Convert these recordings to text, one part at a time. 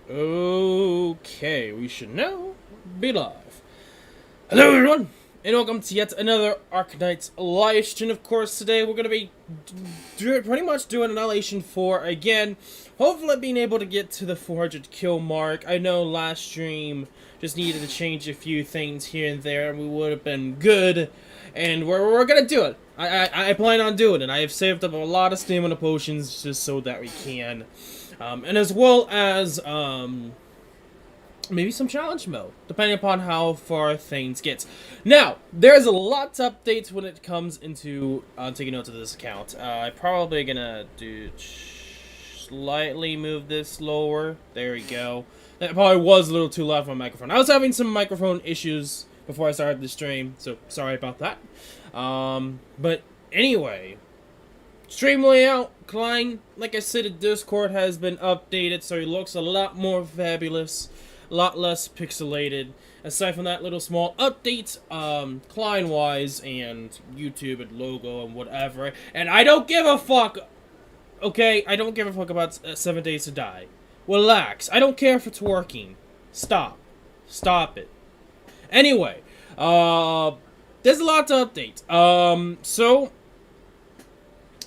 Okay, we should now be live. Hello everyone, and welcome to yet another Arknights Annihilation. Of course, today we're going to be pretty much doing Annihilation 4 again. Hopefully being able to get to the 400 kill mark. I know last stream just needed to change a few things here and there, and we would have been good. And we're going to do it. I plan on doing it. I have saved up a lot of stamina potions just so that we can. And as well as, maybe some challenge mode, depending upon how far things get. Now, there's a lot of updates when it comes into taking notes of this account. I'm probably gonna slightly move this lower. There we go. That probably was a little too loud for my microphone. I was having some microphone issues before I started the stream, so sorry about that. But anyway, stream layout, Klein, like I said, the Discord has been updated, so it looks a lot more fabulous, a lot less pixelated. Aside from that little small update, Klein-wise, and YouTube and logo and whatever. And I don't give a fuck, okay? I don't give a fuck about 7 Days to Die. Relax. I don't care if it's working. Stop. Stop it. Anyway, there's a lot to update.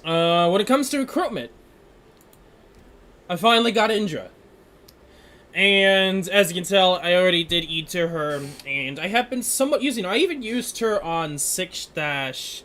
When it comes to recruitment, I finally got Indra. And as you can tell, I already did E-to her, and I have been somewhat using her. I even used her on 6-16,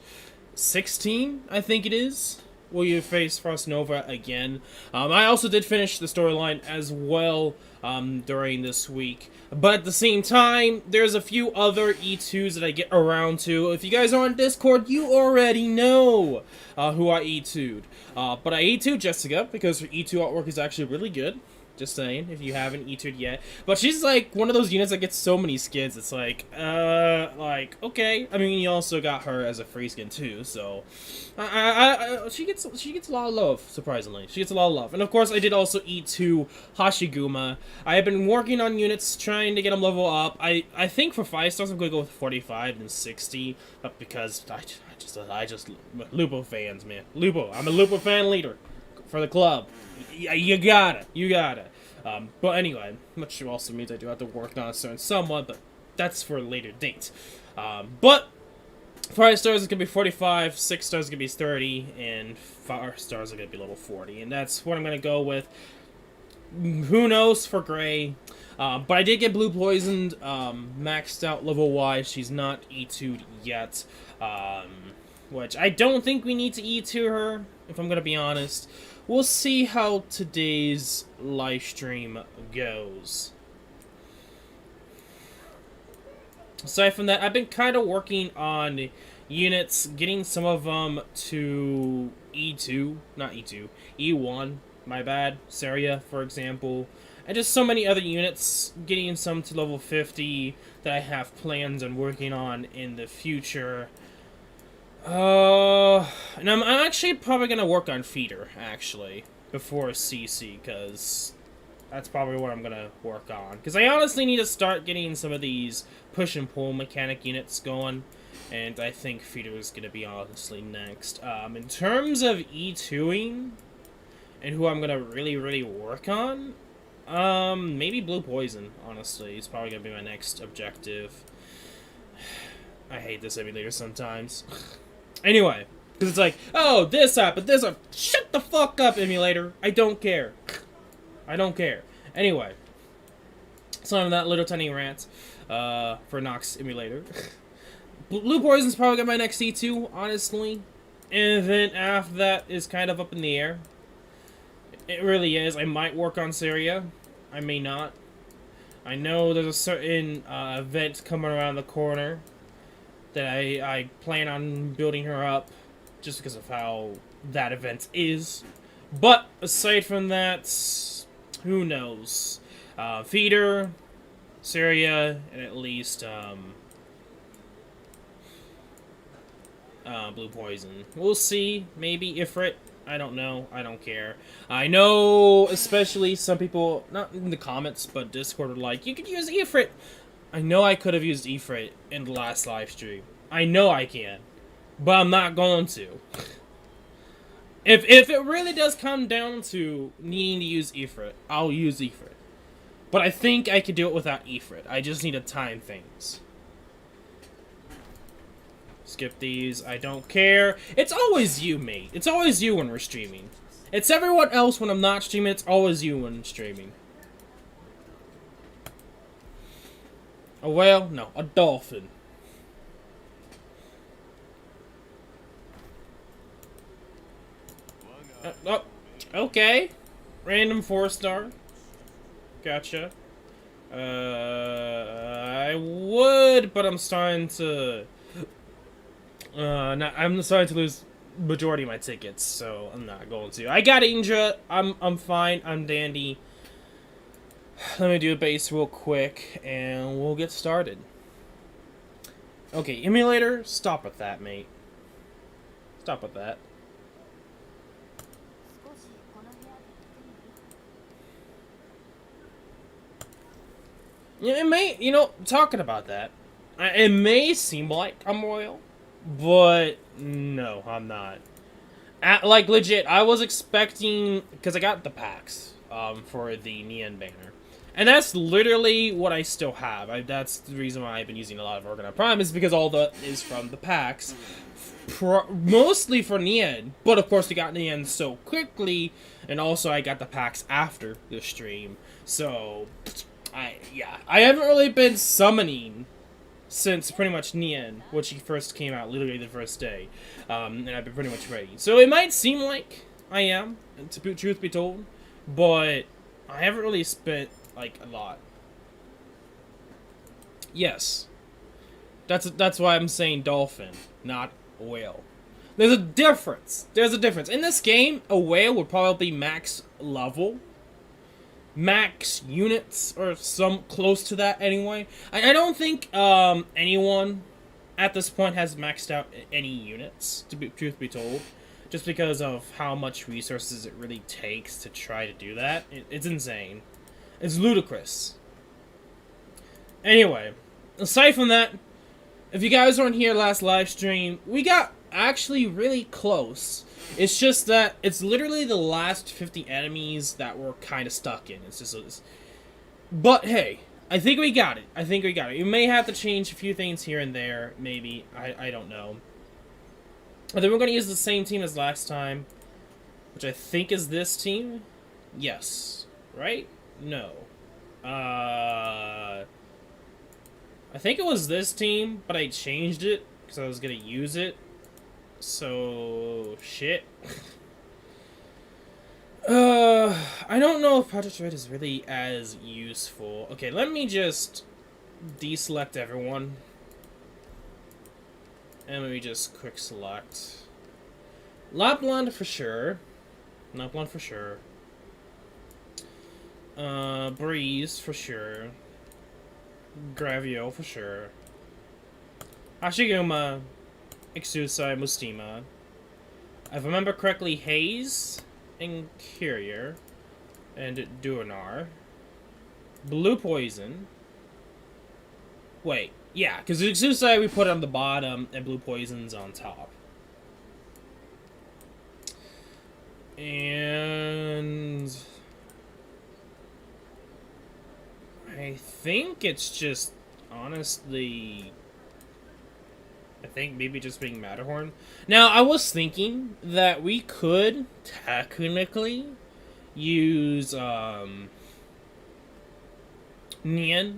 I think it is. Will you face Frost Nova again? I also did finish the storyline as well during this week. But at the same time, there's a few other E2s that I get around to. If you guys are on Discord, you already know who I E2'd. But I E2'd Jessica because her E2 artwork is actually really good. Just saying, if you haven't E2'd yet. But she's like one of those units that gets so many skins. It's like, okay. I mean, you also got her as a free skin too, so she gets a lot of love. Surprisingly, she gets a lot of love. And of course, I did also E2 Hashiguma. I have been working on units, trying to get them level up. I think for 5 stars, I'm gonna go with 45 and 60, but because I just Lupo fans, man. Lupo, I'm a Lupo fan leader for the club. You gotta. But anyway, which also means I do have to work on a certain somewhat, but that's for a later date. But 5 stars is gonna be 45, 6 stars is gonna be 30, and 5 stars are gonna be level 40, and that's what I'm gonna go with. Who knows for Gray? But I did get Blue Poisoned, maxed out level wise. She's not E2'd yet, which I don't think we need to E2 her, if I'm gonna be honest. We'll see how today's live stream goes. Aside from that, I've been kind of working on units, getting some of them to E2, not E2, E1, my bad, Saria, for example, and just so many other units, getting some to level 50 that I have plans on working on in the future. And I'm actually probably gonna work on Feeder, actually, before CC, because that's probably what I'm gonna work on. Because I honestly need to start getting some of these push and pull mechanic units going, and I think Feeder is gonna be honestly next. In terms of E2ing, and who I'm gonna really work on, maybe Blue Poison, honestly, is probably gonna be my next objective. I hate this emulator sometimes. Anyway, because it's like, oh, this happened, this happened. Shut the fuck up, emulator. I don't care. I don't care. Anyway, some of that little tiny rant for Nox emulator. Blue Poison's probably got my next C2, honestly. And then after that is kind of up in the air. It really is. I might work on Syria. I may not. I know there's a certain event coming around the corner that I plan on building her up, just because of how that event is. But aside from that, who knows? Feeder, Syria, and at least Blue Poison. We'll see. Maybe Ifrit. I don't know. I don't care. I know, especially some people, not in the comments, but Discord, are like, you could use Ifrit. I know I could have used Ifrit in the last live stream. I know I can. But I'm not going to. If it really does come down to needing to use Ifrit, I'll use Ifrit. But I think I could do it without Ifrit. I just need to time things. Skip these. I don't care. It's always you, mate. It's always you when we're streaming. It's everyone else when I'm not streaming. It's always you when I'm streaming. A whale? No, a dolphin. Oh, okay. Random 4-star. Gotcha. I would, but I'm starting to... I'm starting to lose majority of my tickets, so I'm not going to. I got Indra. I'm fine. I'm dandy. Let me do a base real quick, and we'll get started. Okay, emulator, stop with that, mate. Stop with that. Yeah, it may, you know, talking about that, it may seem like I'm royal, but no, I'm not. Like, legit, I was expecting, because I got the packs for the Neon banner. And that's literally what I still have. That's the reason why I've been using a lot of Arknight Prime, is because all that is from the packs. Mostly for Neon, but of course we got Neon so quickly, and also I got the packs after the stream. So, I haven't really been summoning since pretty much Neon, which he first came out, literally the first day. And I've been pretty much ready. So it might seem like I am, to truth be told, but I haven't really spent, like, a lot. Yes. That's why I'm saying dolphin, not whale. There's a difference. There's a difference. In this game, a whale would probably be max level. Max units, or some close to that anyway. I don't think anyone at this point has maxed out any units, truth be told. Just because of how much resources it really takes to try to do that. It's insane. It's ludicrous. Anyway, aside from that, if you guys weren't here last live stream, we got actually really close. It's just that it's literally the last 50 enemies that we're kind of stuck in. It's just, but hey, I think we got it. I think we got it. You may have to change a few things here and there, maybe. I don't know. I think we're going to use the same team as last time, which I think is this team. Yes, right? No. I think it was this team, but I changed it because I was going to use it. So, shit. I don't know if Project Red is really as useful. Okay, let me just deselect everyone. And let me just quick select. Lapland for sure. Lapland for sure. Breeze for sure. Gravio for sure. Hashiguma. Ixusai, Mustima. If I remember correctly, Haze and Courier and Duanar. Blue Poison. Wait, yeah, because Ixusai we put on the bottom and Blue Poison's on top. And I think it's just honestly, I think maybe just being Matterhorn. Now, I was thinking that we could technically use Nian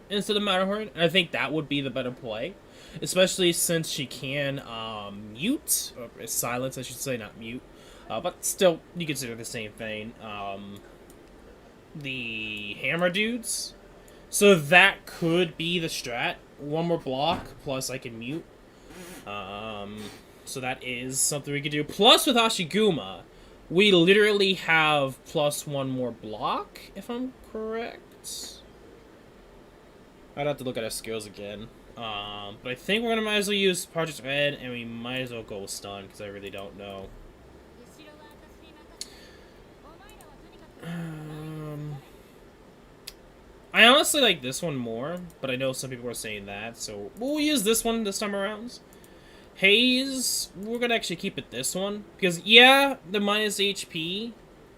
instead of Matterhorn. And I think that would be the better play. Especially since she can mute, or silence I should say, not mute. But still, you consider the same thing. The hammer dudes. So that could be the strat. One more block, plus I can mute. So that is something we could do. Plus with Ashiguma, we literally have plus one more block, if I'm correct. I'd have to look at our skills again. But I think we're gonna might as well use Project Red, and we might as well go with Stun, because I really don't know. I honestly like this one more, but I know some people are saying that, so we'll use this one this time around. Haze, we're gonna actually keep it this one, because yeah, the minus HP,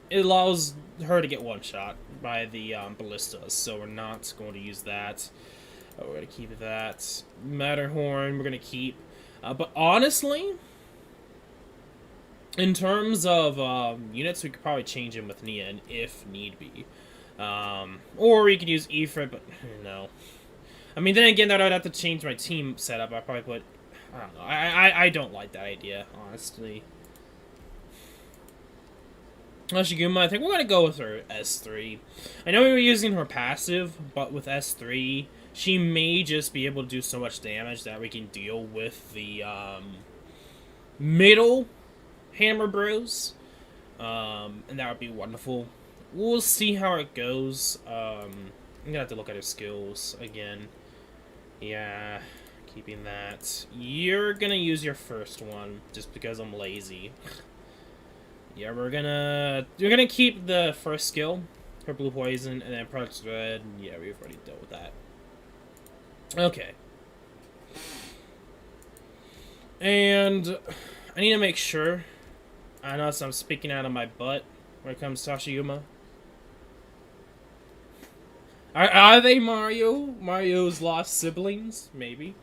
it allows her to get one shot. by the ballistas, so we're not going to use that. We're going to keep that. Matterhorn, we're going to keep. But honestly, in terms of units, we could probably change him with Nian if need be. Or we could use Ifrit, but no. I mean, then again, that I'd have to change my team setup. I'd probably put... I don't know. I don't like that idea, honestly. Shiguma, I think we're going to go with her S3. I know we were using her passive, but with S3, she may just be able to do so much damage that we can deal with the middle Hammer Bros. And that would be wonderful. We'll see how it goes. I'm going to have to look at her skills again. Yeah, keeping that. You're going to use your first one just because I'm lazy. Yeah, we're gonna keep the first skill, her blue poison, and then Project Red. Yeah, we've already dealt with that. Okay. And I need to make sure. I know I'm speaking out of my butt when it comes to Sashiyuma. Are they Mario? Mario's lost siblings? Maybe.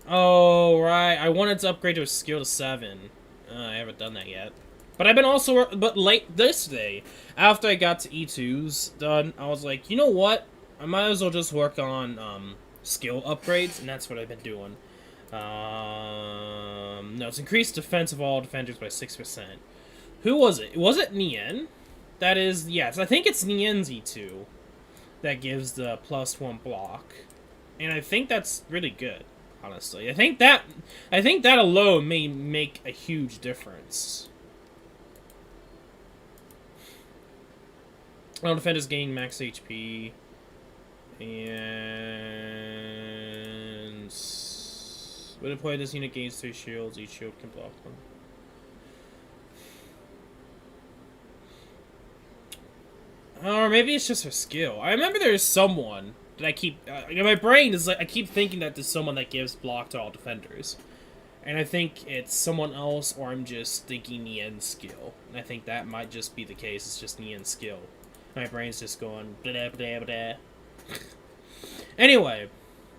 Oh, right. I wanted to upgrade her skill to 7. I haven't done that yet. But I've been also... But late this day, after I got to E2's done, I was like, you know what? I might as well just work on skill upgrades, and that's what I've been doing. No, it's increased defense of all defenders by 6%. Who was it? Was it Nian? That is... Yes, I think it's Nian's E2 that gives the +1 block. And I think that's really good. Honestly, I think that alone may make a huge difference. All defenders gain max HP, and when deployed, this unit gains 3 shields. Each shield can block them. Or maybe it's just her skill. I remember there's someone that I keep... my brain is like... I keep thinking that there's someone that gives block to all defenders. And I think it's someone else, or I'm just thinking Nian's skill. And I think that might just be the case. It's just Nian's skill. My brain's just going... Blah, blah, blah. Anyway.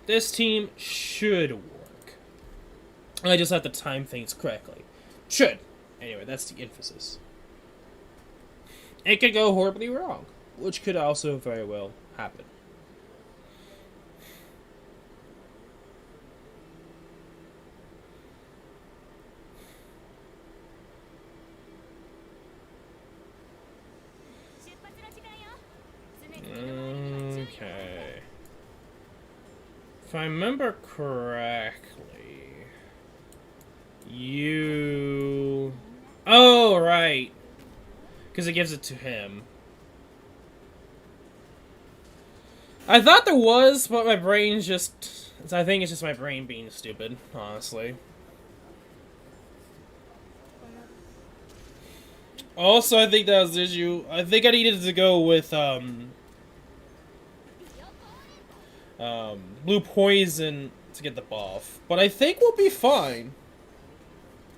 This team should work. I just have to time things correctly. Should. Anyway, that's the emphasis. It could go horribly wrong. Which could also very well happen. Okay. If I remember correctly, you... Oh, right. Because it gives it to him. I thought there was, but my brain's just... I think it's just my brain being stupid, honestly. Also, I think that was the issue. I think I needed to go with, blue poison to get the buff. But I think we'll be fine.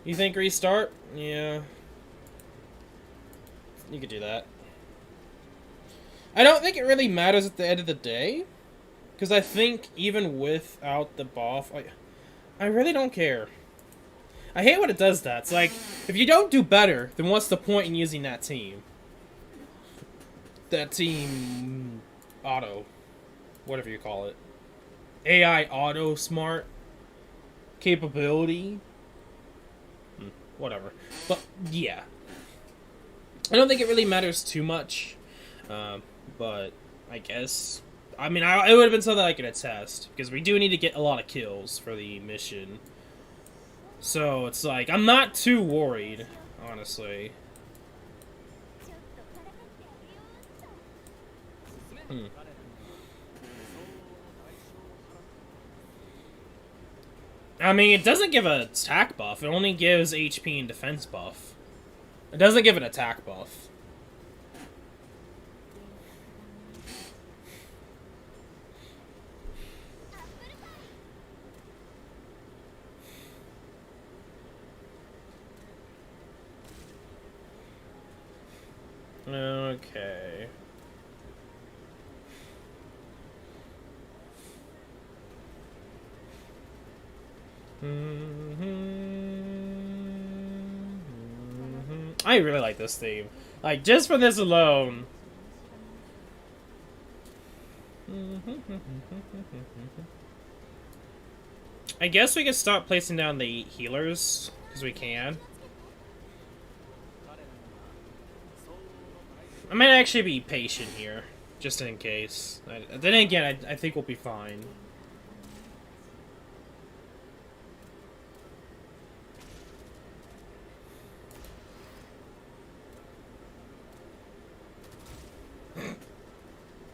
You think restart? Yeah. You could do that. I don't think it really matters at the end of the day. Because I think even without the buff, I really don't care. I hate when it does that. It's like, if you don't do better, then what's the point in using that team? That team... auto. Whatever you call it. AI auto smart capability. Whatever. But, yeah. I don't think it really matters too much. But, I guess... I mean, it would have been something I could attest. Because we do need to get a lot of kills for the mission. So, it's like, I'm not too worried, honestly. I mean, it doesn't give an attack buff. It only gives HP and defense buff. It doesn't give an attack buff. Okay. I really like this theme. Like, just for this alone. I guess we can start placing down the healers, because we can. I might actually be patient here, just in case. Then again, I think we'll be fine.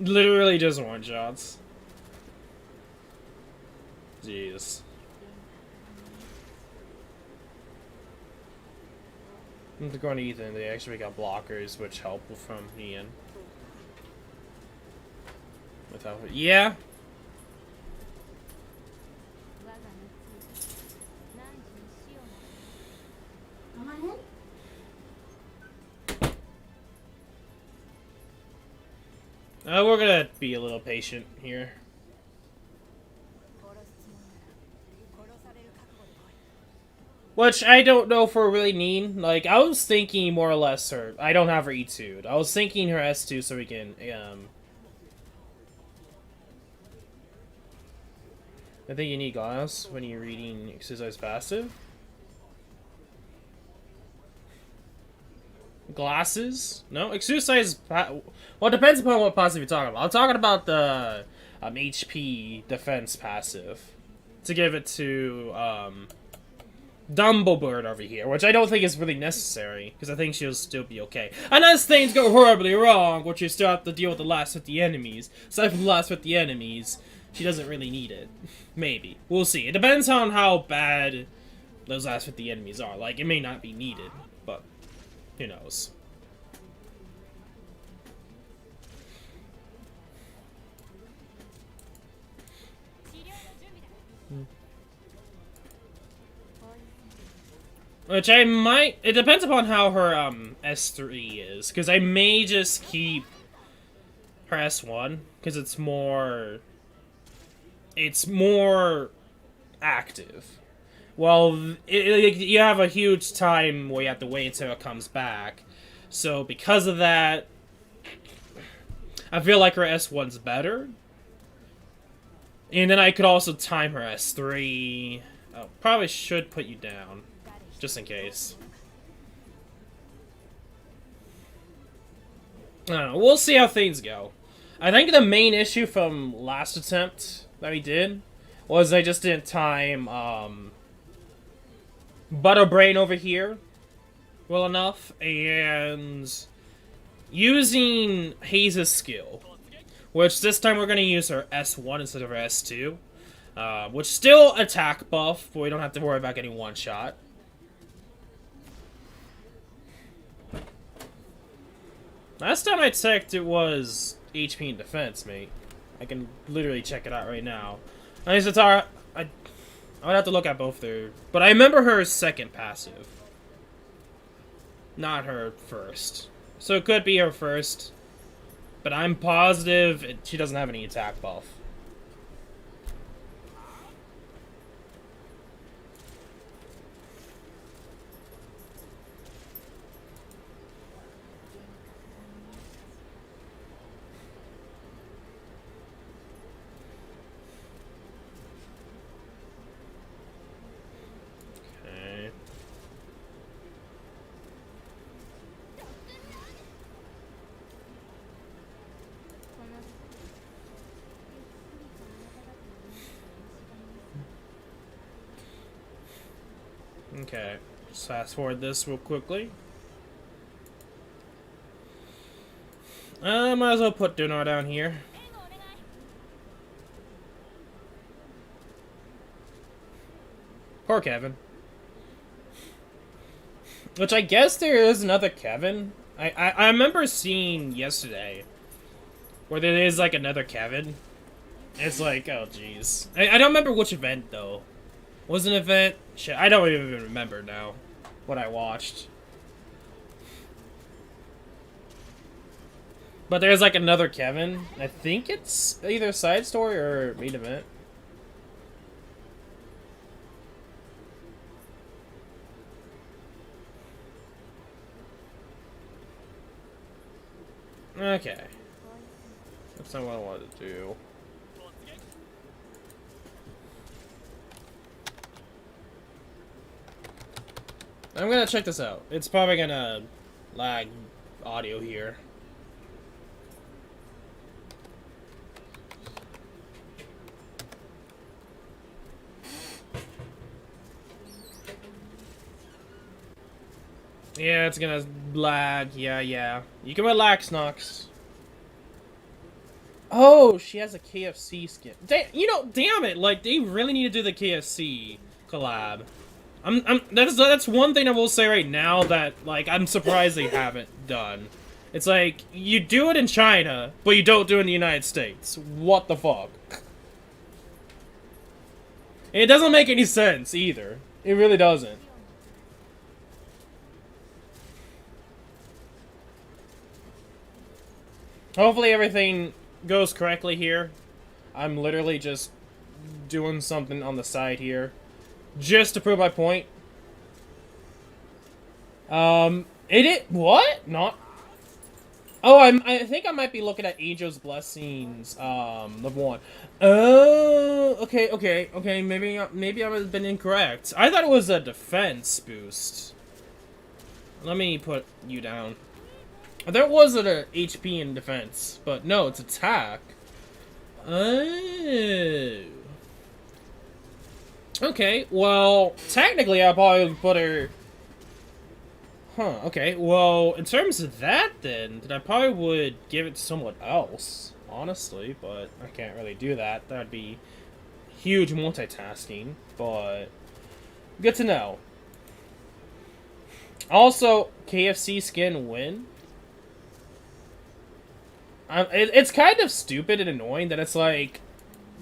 Literally just one shots. Jeez. I'm going to Ethan. They actually got blockers, which help from Ian. Without it, yeah. We're gonna be a little patient here. Which I don't know if we're really need. Like, I was thinking more or less her. I don't have her E2'd. I was thinking her S2 so we can, I think you need glass when you're reading exercise passive. Glasses? No? Exercise. Well, it depends upon what passive you're talking about. I'm talking about the HP defense passive. To give it to Dumblebird over here, which I don't think is really necessary, because I think she'll still be okay. Unless things go horribly wrong, which you still have to deal with the last 50 enemies. Aside from the last 50 enemies, she doesn't really need it. Maybe. We'll see. It depends on how bad those last 50 enemies are. Like, it may not be needed, but who knows. Which I might... It depends upon how her S3 is. Because I may just keep her S1. Because it's more... It's more active. Well, you have a huge time where you have to wait until it comes back. So because of that, I feel like her S1's better. And then I could also time her S3. Oh, probably should put you down. Just in case. I don't know. We'll see how things go. I think the main issue from last attempt that we did was I just didn't time Butterbrain over here well enough, and using Haze's skill, which this time we're going to use her S1 instead of her S2, which still attack buff, but we don't have to worry about getting one shot. Last time I checked, it was HP and defense, mate. I can literally check it out right now. I would have to look at both there, but I remember her second passive, not her first. So it could be her first, but I'm positive she doesn't have any attack buff. Okay, just fast forward this real quickly. Might as well put Dunar down here. Poor Kevin. Which I guess there is another Kevin. I remember seeing yesterday where there is like another Kevin. It's like, oh jeez. I don't remember which event though. Was an event? Shit, I don't even remember now what I watched. But there's like another Kevin. I think it's either side story or main event. Okay. That's not what I wanted to do. I'm gonna check this out. It's probably gonna lag audio here. Yeah, it's gonna lag. Yeah. You can relax, Nox. Oh, she has a KFC skin. Damn it! Like, they really need to do the KFC collab. That's one thing I will say right now that, like, I'm surprised they haven't done. It's like, you do it in China, but you don't do it in the United States. What the fuck? It doesn't make any sense, either. It really doesn't. Hopefully everything goes correctly here. I'm literally just doing something on the side here. Just to prove my point. What? Not... Oh, I think I might be looking at Angel's Blessings, level 1. Oh, okay, maybe I've been incorrect. I thought it was a defense boost. Let me put you down. There was an HP in defense, but no, it's attack. Oh. Okay, well, technically I'll probably put her... Huh, okay, well, in terms of that then I probably would give it to someone else, honestly, but I can't really do that. That would be huge multitasking, but good to know. Also, KFC skin win. It's kind of stupid and annoying that it's like,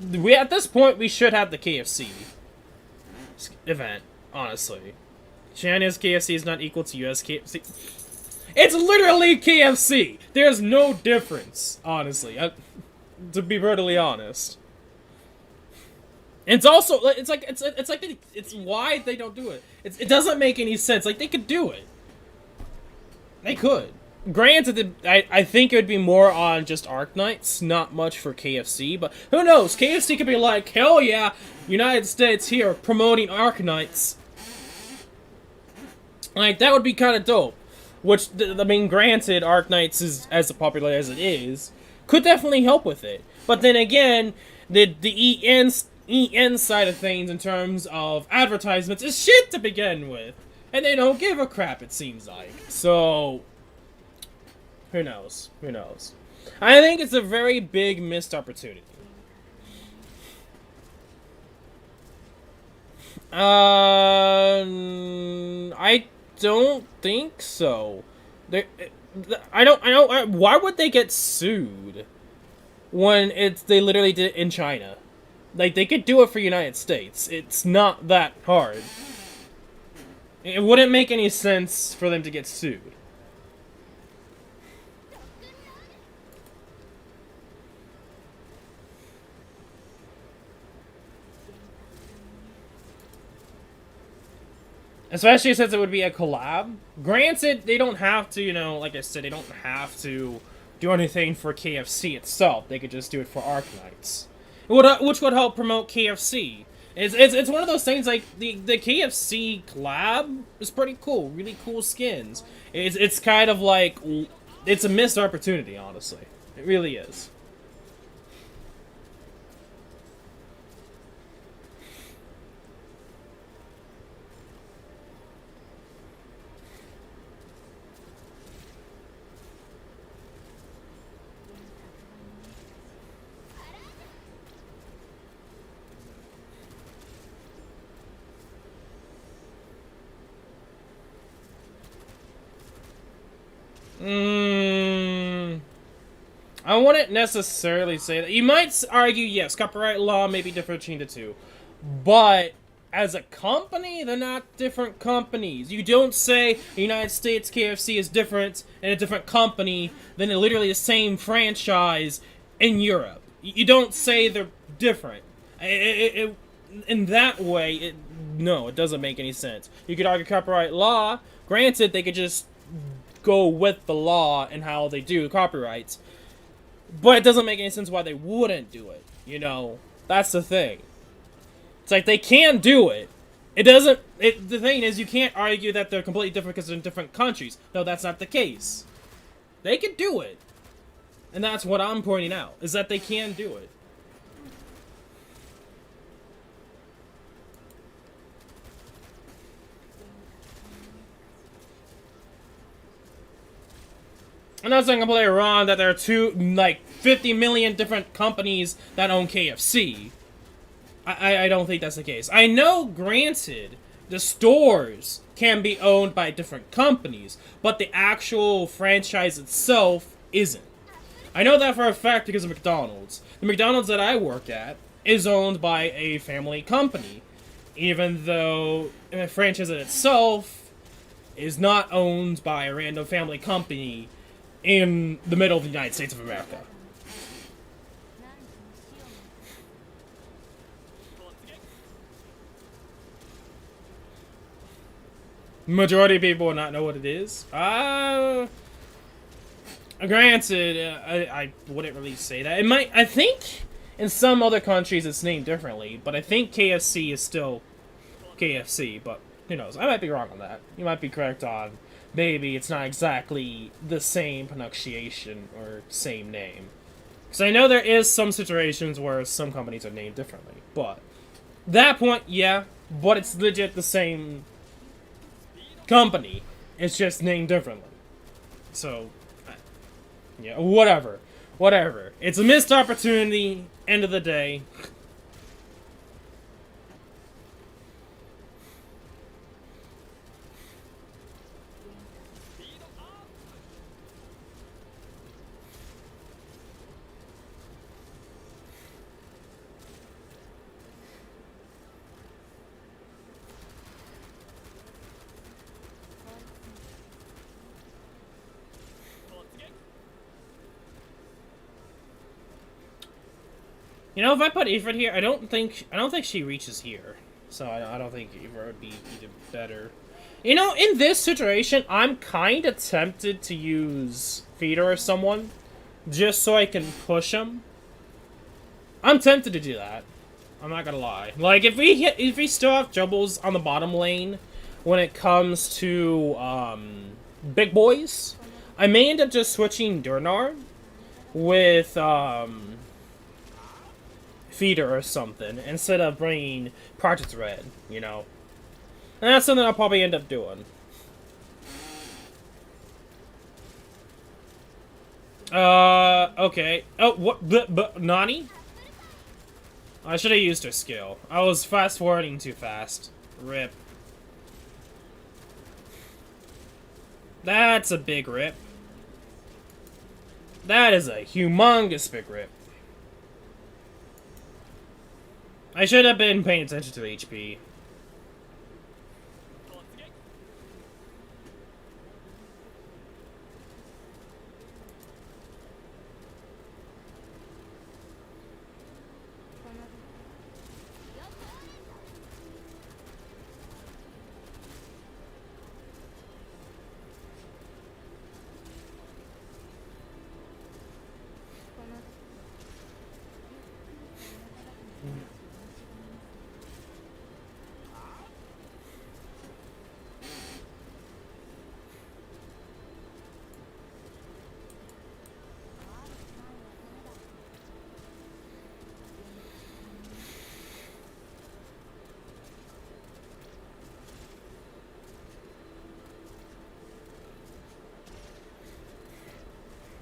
at this point we should have the KFC event, honestly. China's KFC is not equal to US KFC. It's literally KFC! There's no difference, honestly. To be brutally honest. It's also, it's why they don't do it. It doesn't make any sense. Like, they could do it. They could. Granted, I think it would be more on just Arknights, not much for KFC, but who knows? KFC could be like, hell yeah, United States here, promoting Arknights. Like, that would be kind of dope. Which, I mean, granted, Arknights is as popular as it is, could definitely help with it. But then again, the EN side of things in terms of advertisements is shit to begin with. And they don't give a crap, it seems like. So... who knows? Who knows? I think it's a very big missed opportunity. I don't think so. Why would they get sued when they literally did it in China? Like, they could do it for United States. It's not that hard. It wouldn't make any sense for them to get sued. Especially since it would be a collab. Granted, they don't have to, like I said, they don't have to do anything for KFC itself. They could just do it for Arknights. Which would help promote KFC. It's one of those things, like, the KFC collab is pretty cool. Really cool skins. It's kind of like, it's a missed opportunity, honestly. It really is. I wouldn't necessarily say that. You might argue, yes, copyright law may be different between the two. But, as a company, they're not different companies. You don't say the United States KFC is different in a different company than literally the same franchise in Europe. You don't say they're different. In that way, no, it doesn't make any sense. You could argue copyright law. Granted, they could just go with the law and how they do copyrights. But it doesn't make any sense why they wouldn't do it, you know? That's the thing. It's like, they can do it. It doesn't... the thing is, you can't argue that they're completely different because they're in different countries. No, that's not the case. They can do it. And that's what I'm pointing out, is that they can do it. I'm not saying completely wrong that there are 50 million different companies that own KFC. I don't think that's the case. I know, granted, the stores can be owned by different companies, but the actual franchise itself isn't. I know that for a fact because of McDonald's. The McDonald's that I work at is owned by a family company, even though the franchise itself is not owned by a random family company in the middle of the United States of America. Majority of people will not know what it is. Granted, I wouldn't really say that. It might. I think in some other countries it's named differently, but I think KFC is still KFC. But who knows? I might be wrong on that. You might be correct on maybe it's not exactly the same pronunciation or same name. Because I know there is some situations where some companies are named differently, but that point, yeah. But it's legit the same company. It's just named differently. So, yeah, whatever. Whatever. It's a missed opportunity, end of the day. You know, if I put Ifrit here, I don't think she reaches here. So I don't think Ifrit would be even better. You know, in this situation, I'm kind of tempted to use Feeder or someone, just so I can push him. I'm tempted to do that. I'm not gonna lie. Like, if we still have troubles on the bottom lane when it comes to big boys, I may end up just switching Durnar with Feeder or something instead of bringing Project Red, you know. And that's something I'll probably end up doing. Okay. Oh, what? But Nani? I should have used her skill. I was fast forwarding too fast. Rip. That's a big rip. That is a humongous big rip. I should have been paying attention to HP.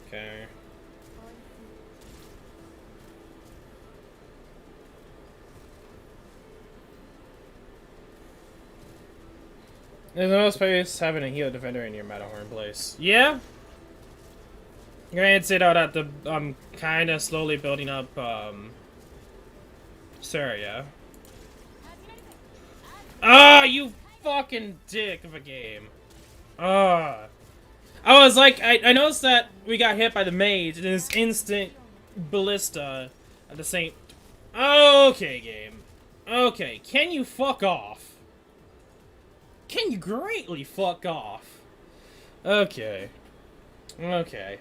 Okay. There's no space having a heal defender in your Matterhorn place. Yeah? Granted, I'm kind of slowly building up, Saria. Ah, you fucking dick of a game. Ah. I was like, I noticed that we got hit by the mage, and this instant ballista at the same... Okay, game. Okay, can you fuck off? Can you greatly fuck off? Okay. Okay.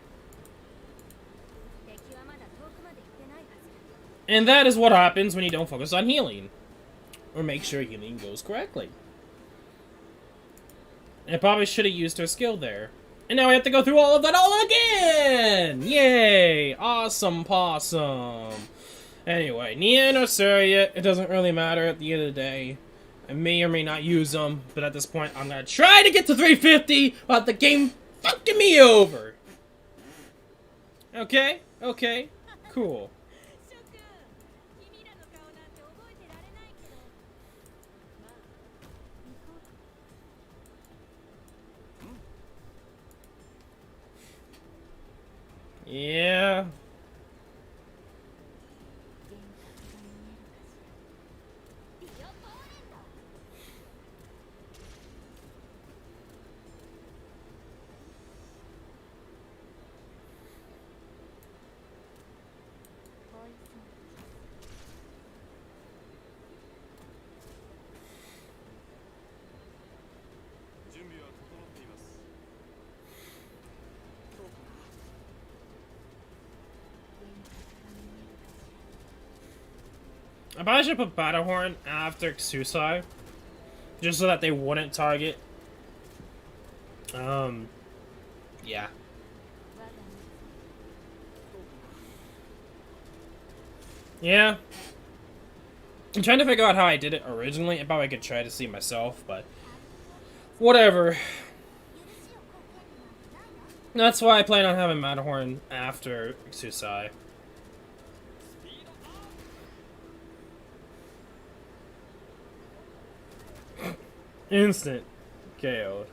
And that is what happens when you don't focus on healing. Or make sure healing goes correctly. And I probably should have used her skill there. And now I have to go through all of that all again! Yay! Awesome possum! Anyway, Nien or Surya, it doesn't really matter at the end of the day. I may or may not use them, but at this point I'm gonna try to get to 350 without the game fucking me over! Okay? Okay. Cool. Yeah. I probably should put Battlehorn after Xukai, just so that they wouldn't target. Yeah. Yeah. I'm trying to figure out how I did it originally. I probably could try to see myself, but whatever. That's why I plan on having Matterhorn after Xukai. Instant KO'd.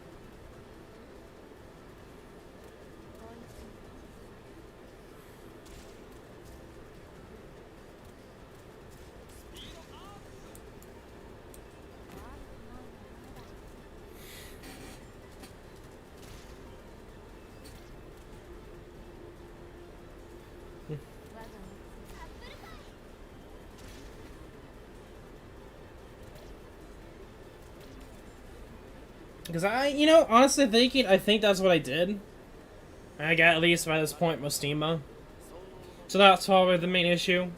Because honestly thinking, I think that's what I did. I got at least by this point Mostima. So that's probably the main issue.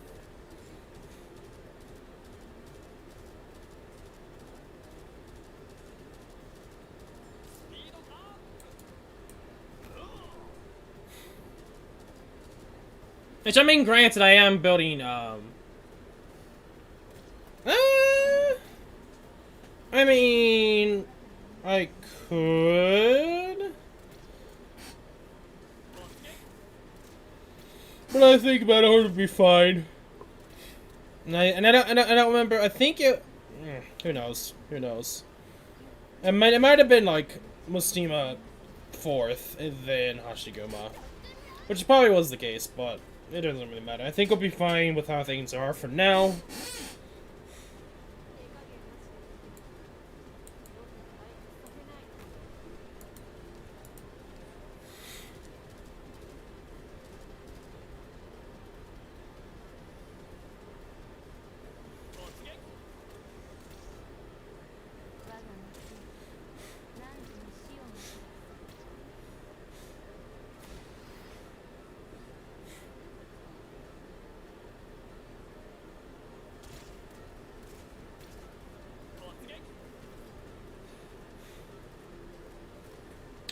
Which, I mean, granted, I am building, I mean, I could, but I think Matterhorn would be fine. And I don't remember. I think it. Who knows? Who knows? It might have been like Mostima 4th and then Hashiguma, which probably was the case, but it doesn't really matter. I think we'll be fine with how things are for now.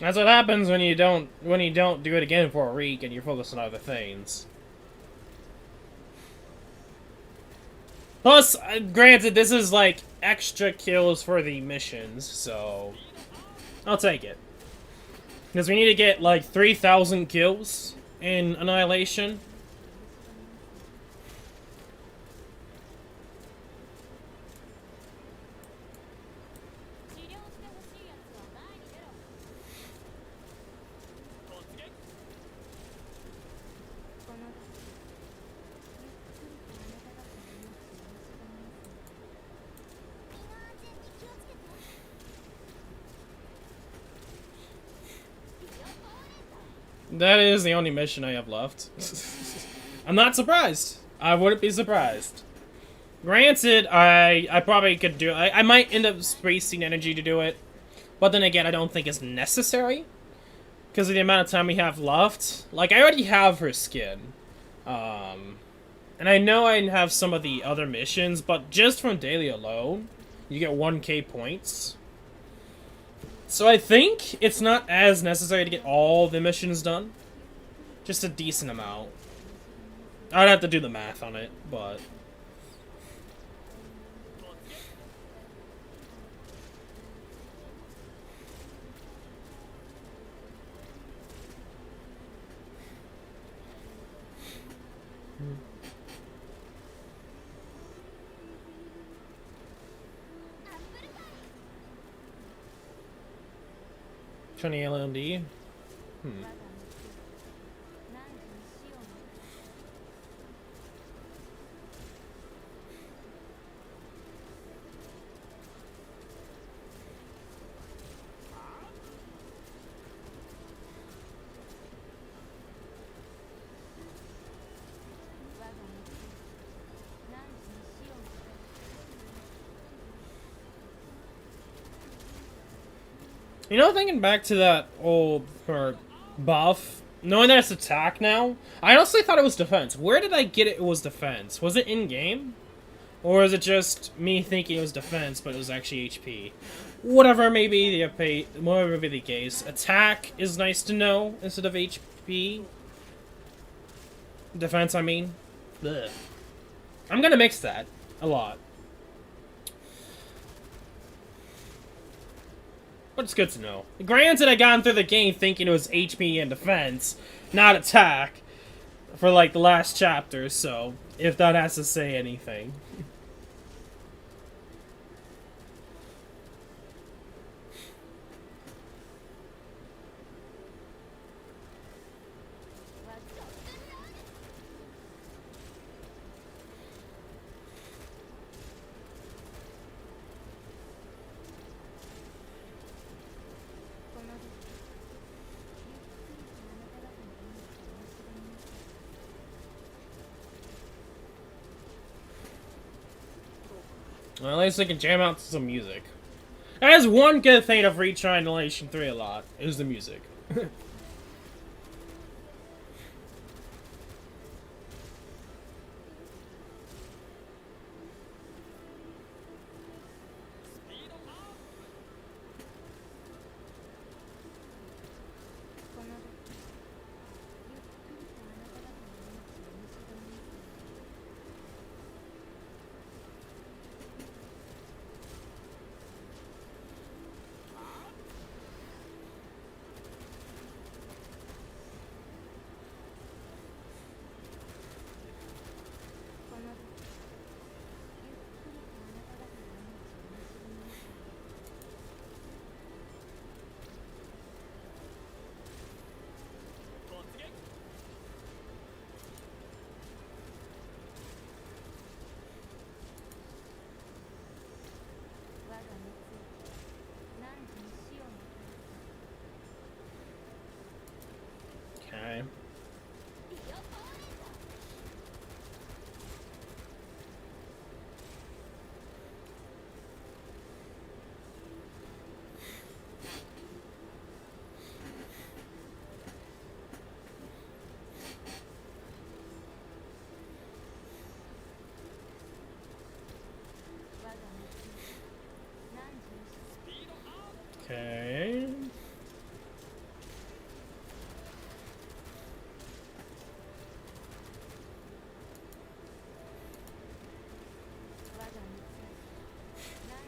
That's what happens when you don't do it again for a week and you're focused on other things. Plus, granted, this is like extra kills for the missions, so I'll take it. Because we need to get like 3,000 kills in Annihilation. That is the only mission I have left. I'm not surprised. I wouldn't be surprised. Granted, I probably could do it. I might end up wasting energy to do it. But then again, I don't think it's necessary. because of the amount of time we have left. Like, I already have her skin. And I know I have some of the other missions, but just from daily alone, you get 1k points. So I think it's not as necessary to get all the missions done. Just a decent amount. I'd have to do the math on it, but... Twenty LMD? You know, thinking back to that old buff, knowing that it's attack now, I honestly thought it was defense. Where did I get it was defense? Was it in-game? Or is it just me thinking it was defense, but it was actually HP? Whatever may be the case, attack is nice to know instead of HP. Defense, I mean. Ugh. I'm gonna mix that a lot. But it's good to know. Granted, I got through the game thinking it was HP and defense, not attack, for like the last chapter, so if that has to say anything. Well, at least I can jam out to some music. That is one good thing of retrying Annihilation 3 a lot, is the music. Okay. Okay.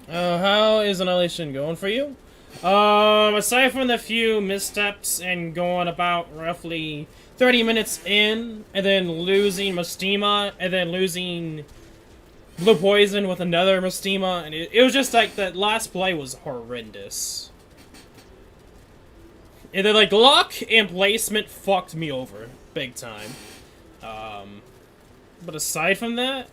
How is Annihilation going for you? Aside from the few missteps and going about roughly 30 minutes in, and then losing Mystima, and then losing Blue Poison with another Mystima, and it was just like, that last play was horrendous. And then, like, luck and placement fucked me over, big time. But aside from that...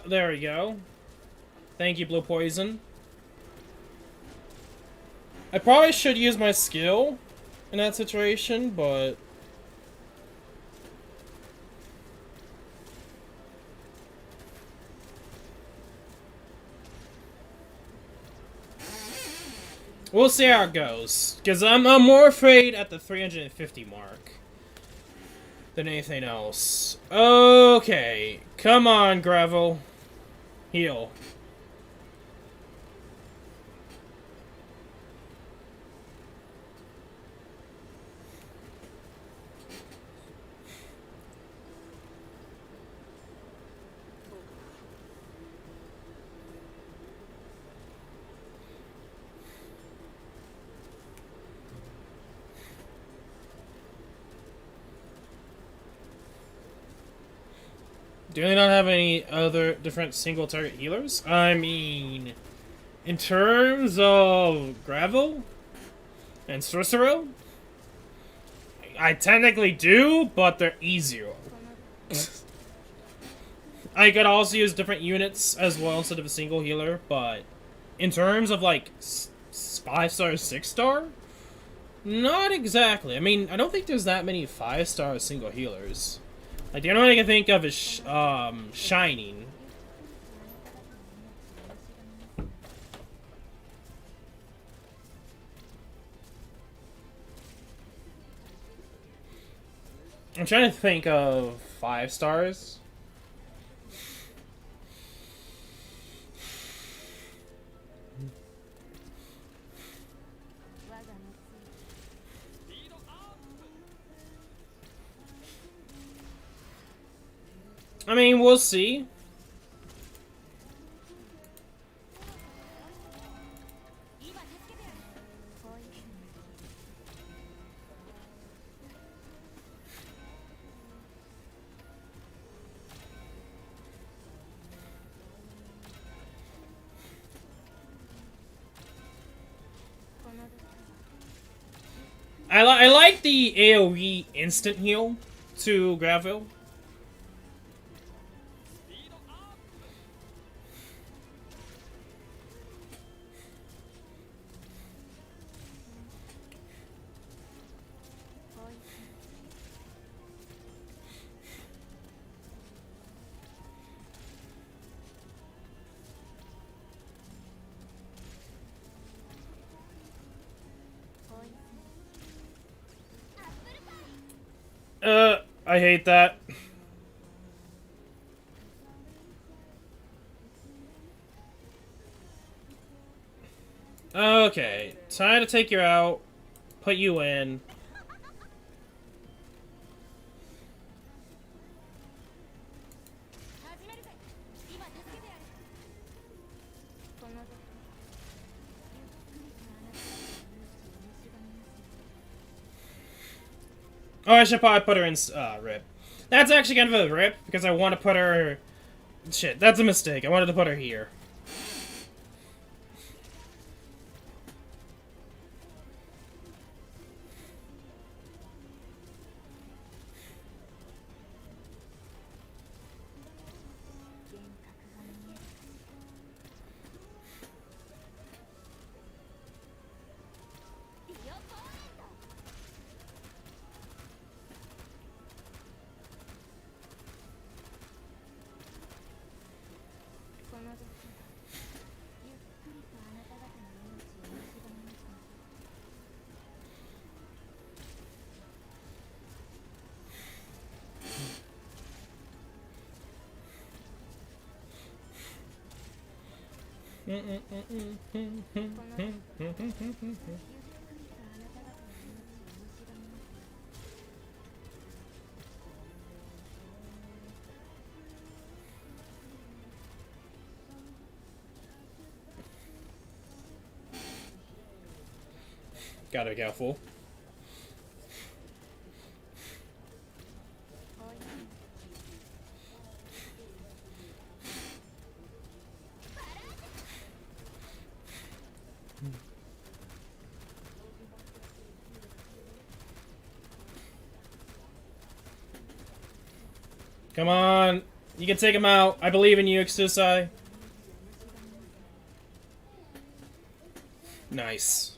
there we go. Thank you, Blue Poison. I probably should use my skill in that situation, but... We'll see how it goes. Because I'm more afraid at the 350 mark than anything else. Okay. Come on, Gravel. Heal. Do they not have any other different single target healers? I mean, in terms of Gravel and Sorcerer, I technically do, but they're easier. I could also use different units as well instead of a single healer, but in terms of like 5-star, 6-star, not exactly. I mean, I don't think there's that many 5-star single healers. Like, the only one I can think of is Shining. I'm trying to think of 5 stars. I mean, we'll see. I like the AoE instant heal to Gravel. I hate that. Okay, time to take you out, put you in. Oh, I should probably put her in Rip. That's actually kind of a rip, because I want to put her... Shit, that's a mistake. I wanted to put her here. Gotta be careful. Come on, you can take him out. I believe in you, Exusai. Nice.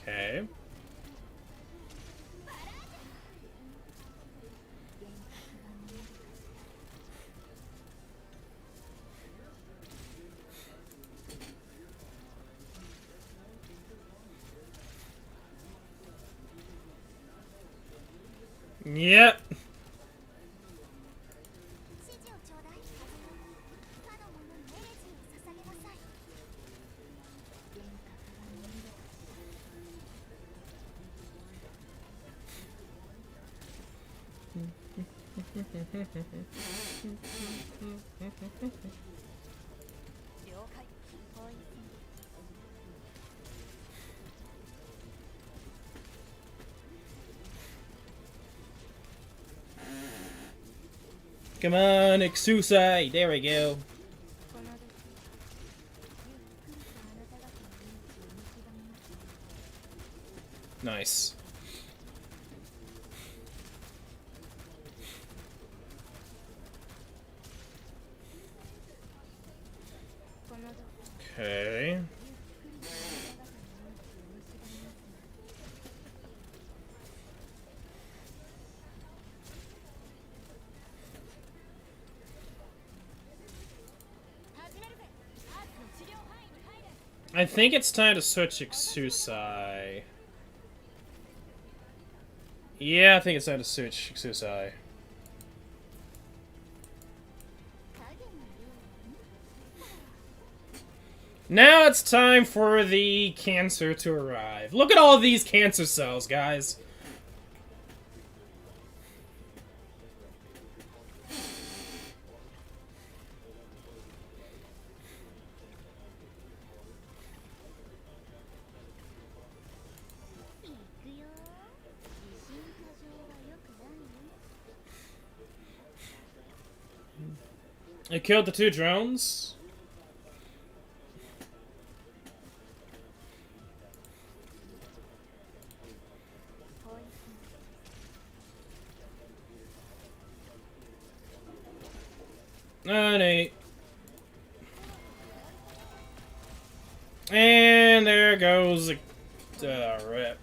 Okay. Yep. Come on, Exusai. There we go. Nice. Okay. I think it's time to switch Exusai. Yeah, I think it's time to switch Exusai. Now it's time for the cancer to arrive. Look at all these cancer cells, guys. I killed the 2 drones. And 8. And there goes the rip.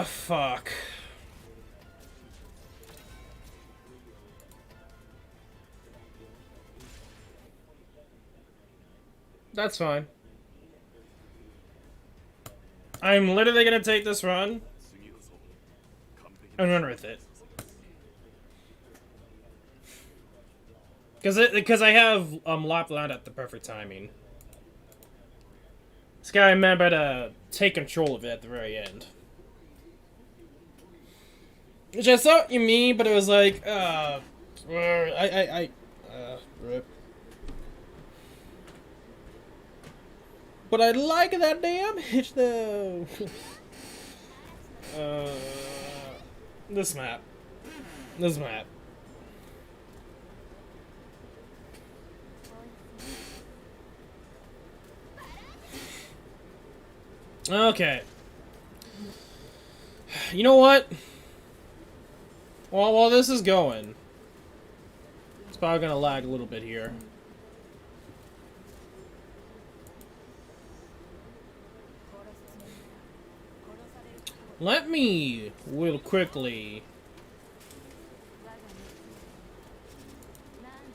Fuck. That's fine. I'm literally gonna take this run and run with it. Because I have Lapland at the perfect timing. Just gotta remember to take control of it at the very end. Which I saw what you mean, but it was like, rip. But I like that damage though. This map. Okay. You know what? Well, while this is going, it's probably gonna lag a little bit here. Let me, real quickly.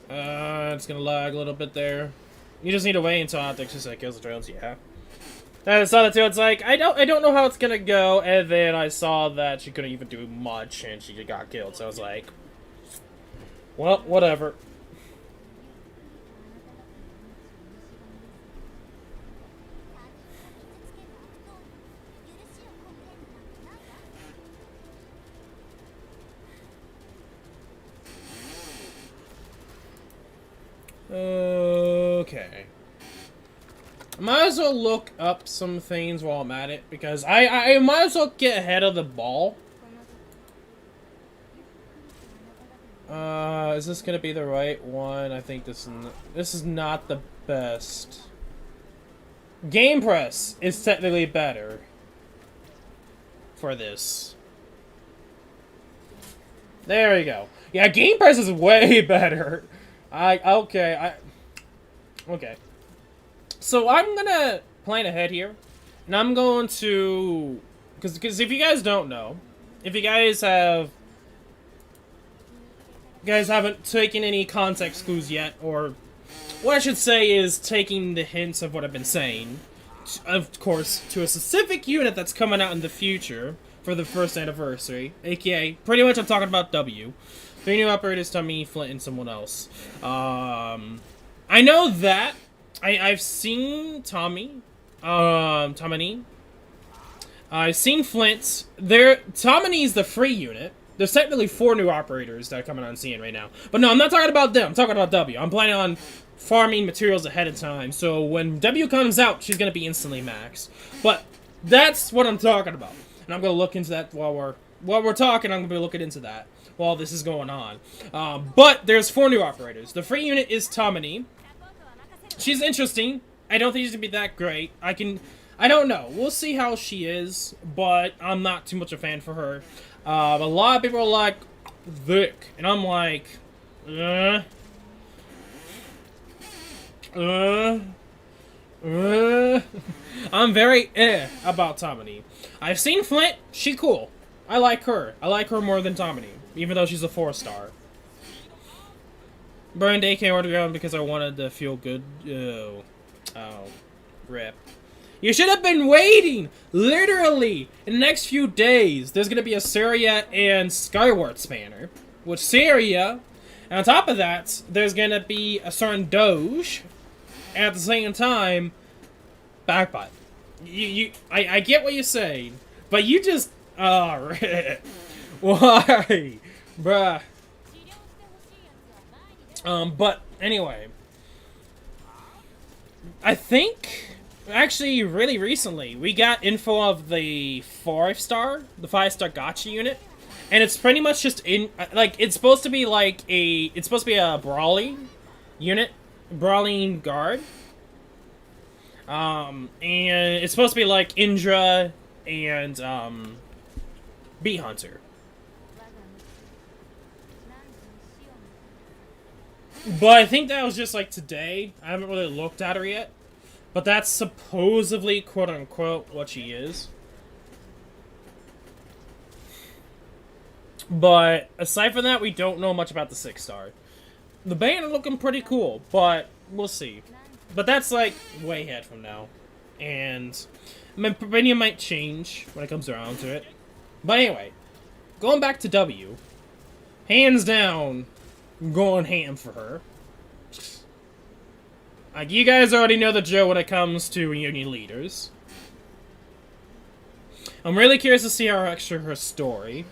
It's gonna lag a little bit there. You just need to wait until after Exusai kills the drones, yeah. I saw that too, it's like, I don't know how it's gonna go, and then I saw that she couldn't even do much, and she got killed, so I was like, well, whatever. Okay. Might as well look up some things while I'm at it, because I might as well get ahead of the ball. Is this gonna be the right one? I think this is not the best. Game Press is technically better for this. There you go. Yeah, Game Press is way better. Okay. So I'm gonna plan ahead here, and I'm going to, because if you guys don't know, if you guys haven't taken any context clues yet, or what I should say is taking the hints of what I've been saying, of course, to a specific unit that's coming out in the future for the first anniversary, aka, pretty much I'm talking about W. 3 new operators, Tommy, Flint, and someone else. I know that. I've seen Tommy. Tomini. I've seen Flint. Tomini's the free unit. There's technically 4 new operators that are coming on scene right now. But no, I'm not talking about them. I'm talking about W. I'm planning on farming materials ahead of time. So when W comes out, she's going to be instantly maxed. But that's what I'm talking about. And I'm going to look into that while we're talking. I'm going to be looking into that while this is going on. But there's 4 new operators. The free unit is Tomini. She's interesting. I don't think she's going to be that great. I don't know. We'll see how she is. But I'm not too much a fan for her. A lot of people are like, Vic. And I'm like, I'm very about Tomini. I've seen Flint. She cool. I like her. I like her more than Tomini, even though she's a 4-star. Burned daycare underground because I wanted to feel good. Oh, rip. You should have been waiting! Literally! In the next few days, there's gonna be a Syria and Skyward Spanner. With Syria, and on top of that, there's gonna be a certain Doge. And at the same time, Backbite. I get what you're saying, but you just... Oh, rip. Why? Bruh. But anyway. I think... Actually, really recently, we got info of the 5-star gacha unit, and it's pretty much just it's supposed to be like it's supposed to be a brawling unit, brawling guard, and it's supposed to be like Indra and Bee Hunter. But I think that was just like today. I haven't really looked at her yet. But that's supposedly, quote-unquote, what she is. But aside from that, we don't know much about the 6-star. The band are looking pretty cool, but we'll see. But that's, like, way ahead from now. And my opinion might change when it comes around to it. But anyway, going back to W. Hands down, going ham for her. Like, you guys already know the drill when it comes to union leaders. I'm really curious to see her story.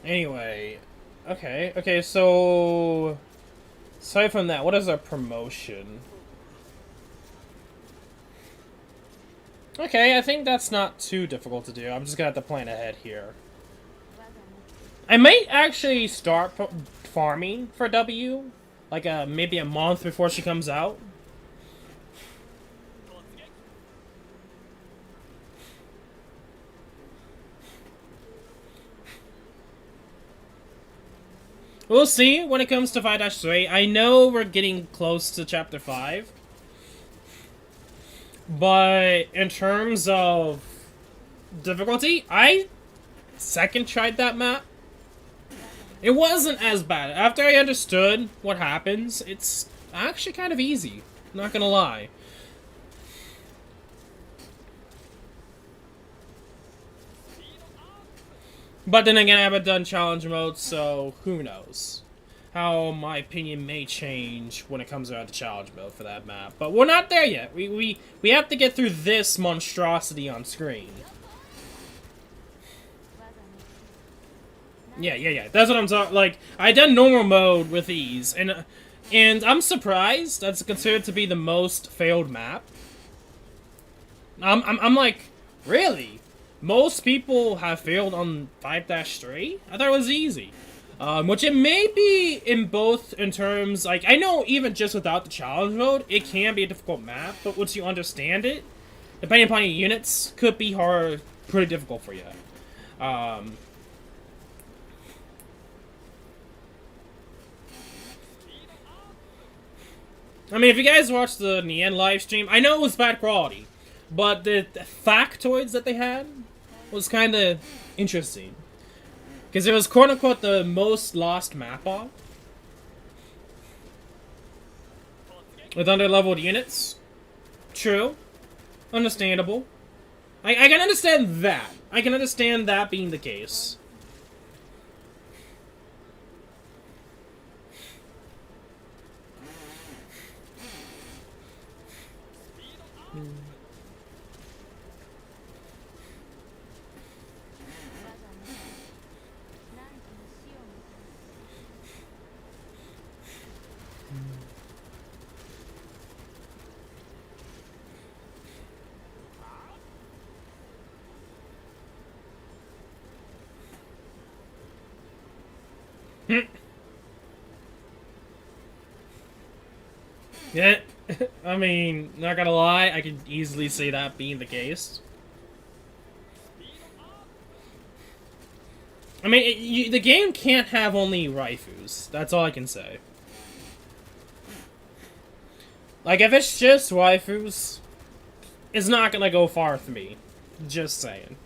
Anyway, okay, so aside from that, what is our promotion? Okay, I think that's not too difficult to do. I'm just gonna have to plan ahead here. I might actually start farming for W, like maybe a month before she comes out. We'll see when it comes to 5-3. I know we're getting close to Chapter 5. But in terms of difficulty, I second tried that map. It wasn't as bad. After I understood what happens, it's actually kind of easy. Not gonna lie. But then again, I haven't done challenge mode, so who knows how my opinion may change when it comes around to challenge mode for that map. But we're not there yet. We have to get through this monstrosity on screen. Yeah. That's what I'm talking. Like, I done normal mode with these, and And I'm surprised that's considered to be the most failed map. I'm like, really? Most people have failed on 5-3? I thought it was easy. Which it may be in both in terms, like, I know even just without the challenge mode, it can be a difficult map, but once you understand it, depending upon your units, could be hard, pretty difficult for you. I mean, if you guys watched the Nien live stream, I know it was bad quality, but the factoids that they had was kind of interesting. Because it was quote-unquote the most lost map off. With under-leveled units. True. Understandable. I can understand that. I can understand that being the case. Yeah, I mean, not gonna lie, I could easily see that being the case. I mean, the game can't have only waifus. That's all I can say. Like, if it's just waifus, it's not gonna go far with me. Just saying.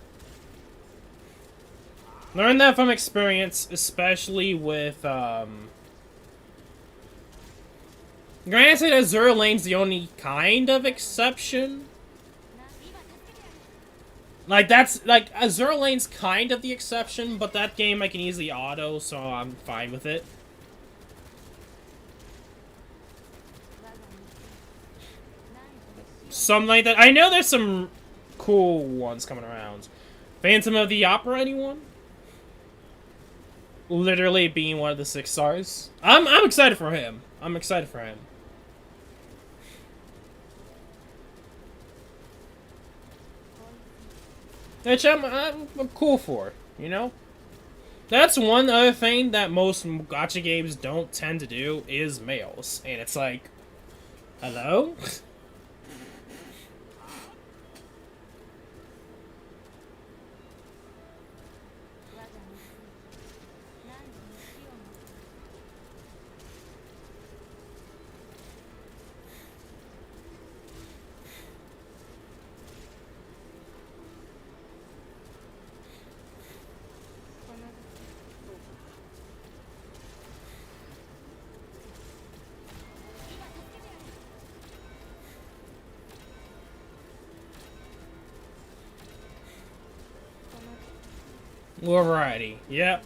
Learn that from experience, especially with, granted, Azur lane's the only kind of exception. Like, that's, like, Azur lane's kind of the exception, but that game I can easily auto, so I'm fine with it. Something like that. I know there's some cool ones coming around. Phantom of the Opera, anyone? Literally being one of the 6 stars. I'm excited for him. I'm excited for him. Which I'm cool for, you know? That's one other thing that most gacha games don't tend to do, is males. And it's like, hello? Alrighty, yep.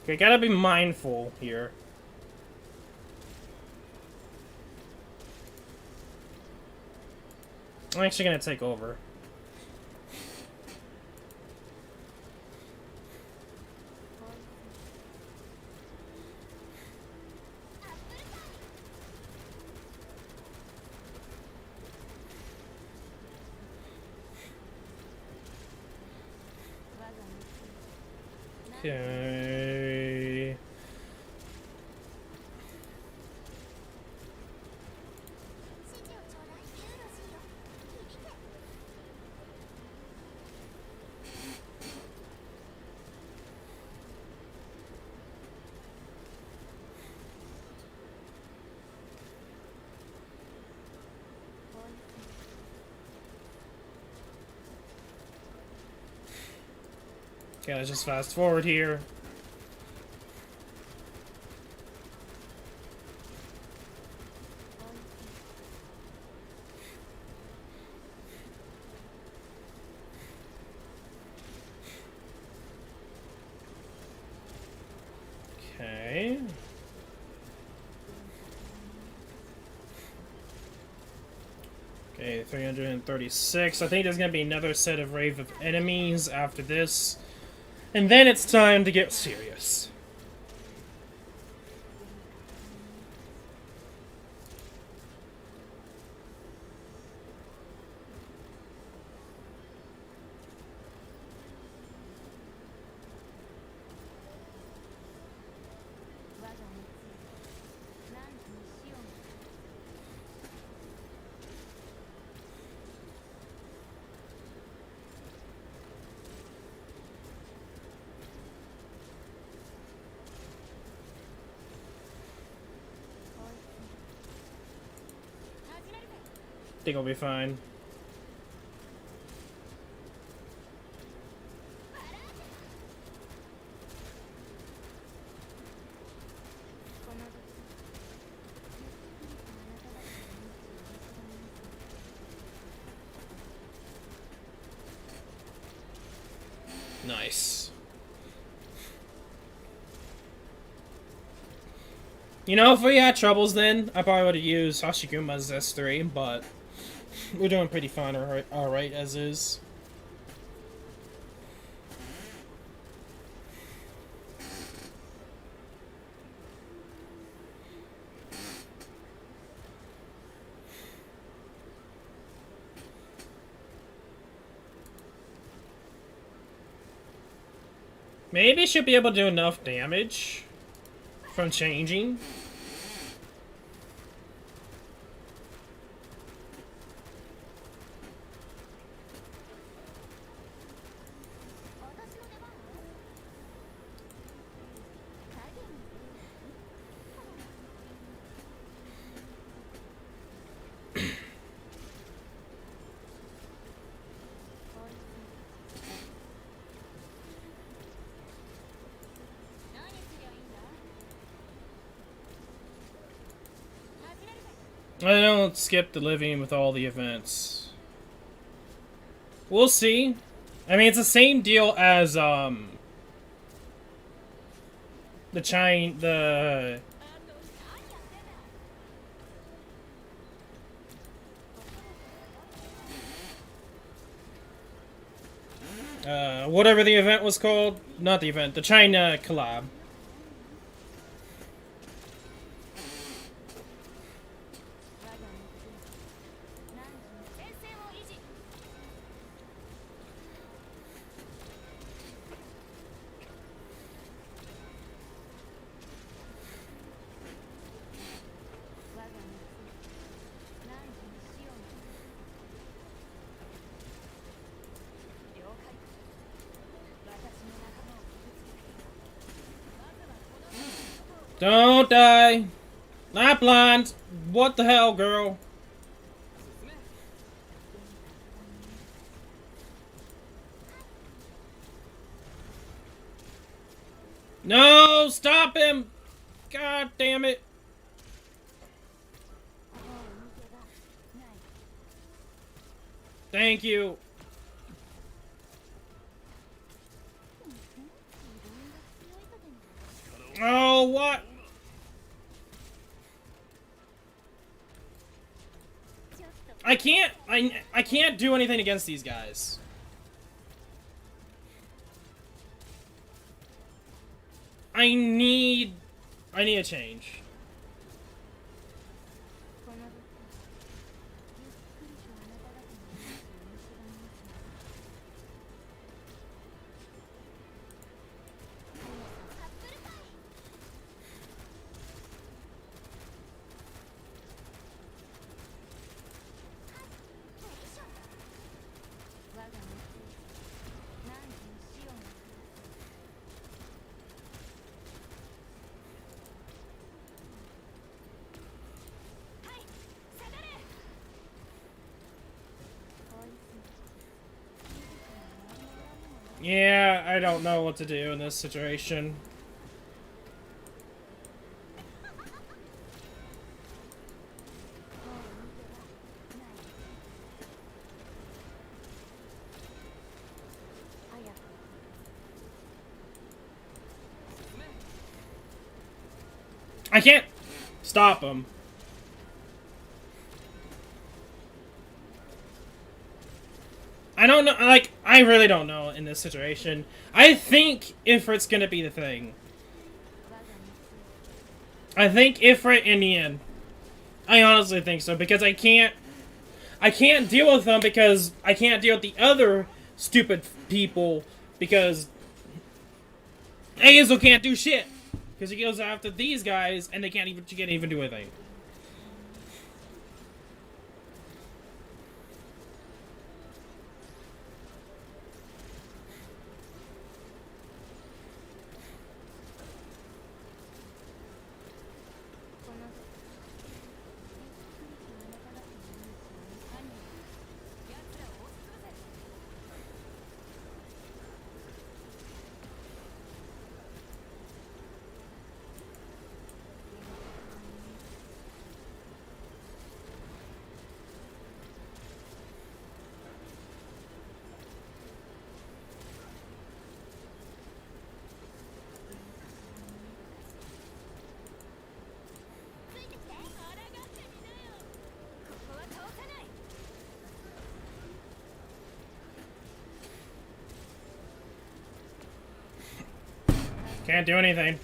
Okay, gotta be mindful here. I'm actually gonna take over. Okay. Okay, let's just fast forward here. Okay. Okay, 336. I think there's gonna be another set of wave of enemies after this. And then it's time to get serious. I think I'll be fine. Nice. You know, if we had troubles then, I probably would have used Hashiguma's S3, but we're doing pretty fine alright as is. Maybe should be able to do enough damage from changing. I don't skip the living with all the events. We'll see. I mean, it's the same deal as, the whatever the event was called. Not the event, the China collab. Don't die! Not blind! What the hell, girl? No! Stop him! God damn it! Thank you! Oh, what? I can't do anything against these guys. I need a change. Yeah, I don't know what to do in this situation. I can't stop him. I don't know, like, I really don't know in this situation. I think Ifrit's gonna be the thing. I think Ifrit in the end. I honestly think so, because I can't deal with them because I can't deal with the other stupid people because Azur can't do shit. Because he goes after these guys and they can't even do anything. Can't do anything.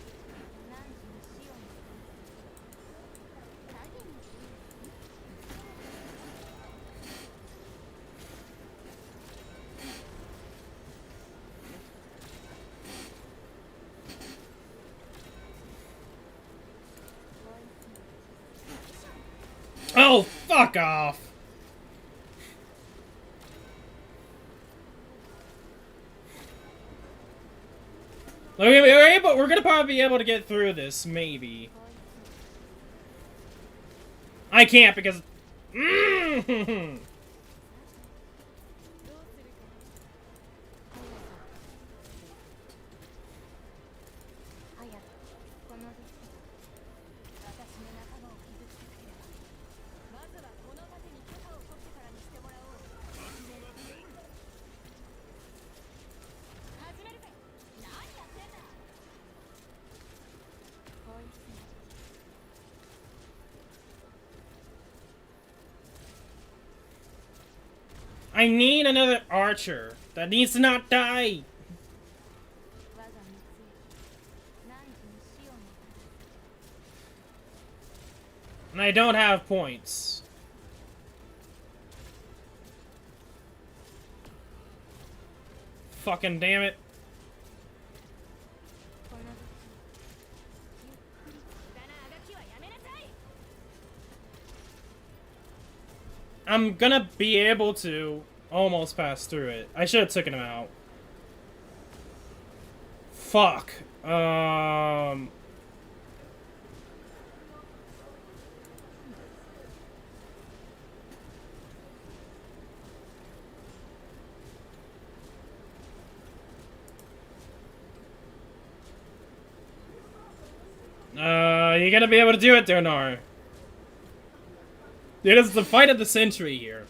Oh, fuck off! We're gonna probably be able to get through this, maybe. I can't because... I need another archer that needs to not die. And I don't have points. Fucking damn it. I'm gonna be able to almost pass through it. I should have taken him out. Fuck. You gonna be able to do it, Donar? It is the fight of the century here.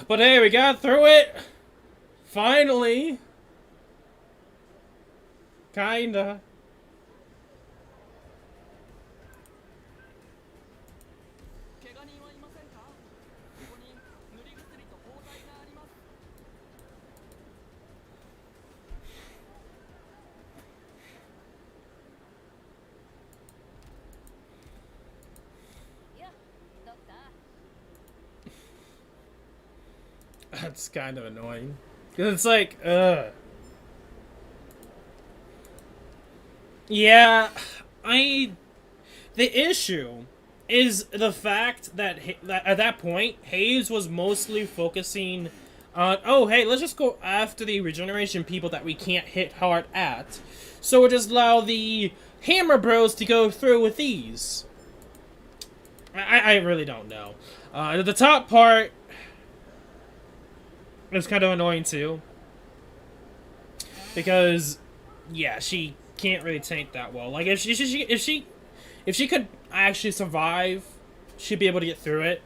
But hey, we got through it. Finally. Kinda. That's kind of annoying. Cause it's like, yeah, the issue is the fact that, at that point, Hayes was mostly focusing on, oh, hey, let's just go after the regeneration people that we can't hit hard at. So we'll just allow the Hammer Bros to go through with these. I really don't know. The top part is kind of annoying too. Because, yeah, she can't really tank that well. Like, if she could actually survive, she'd be able to get through it.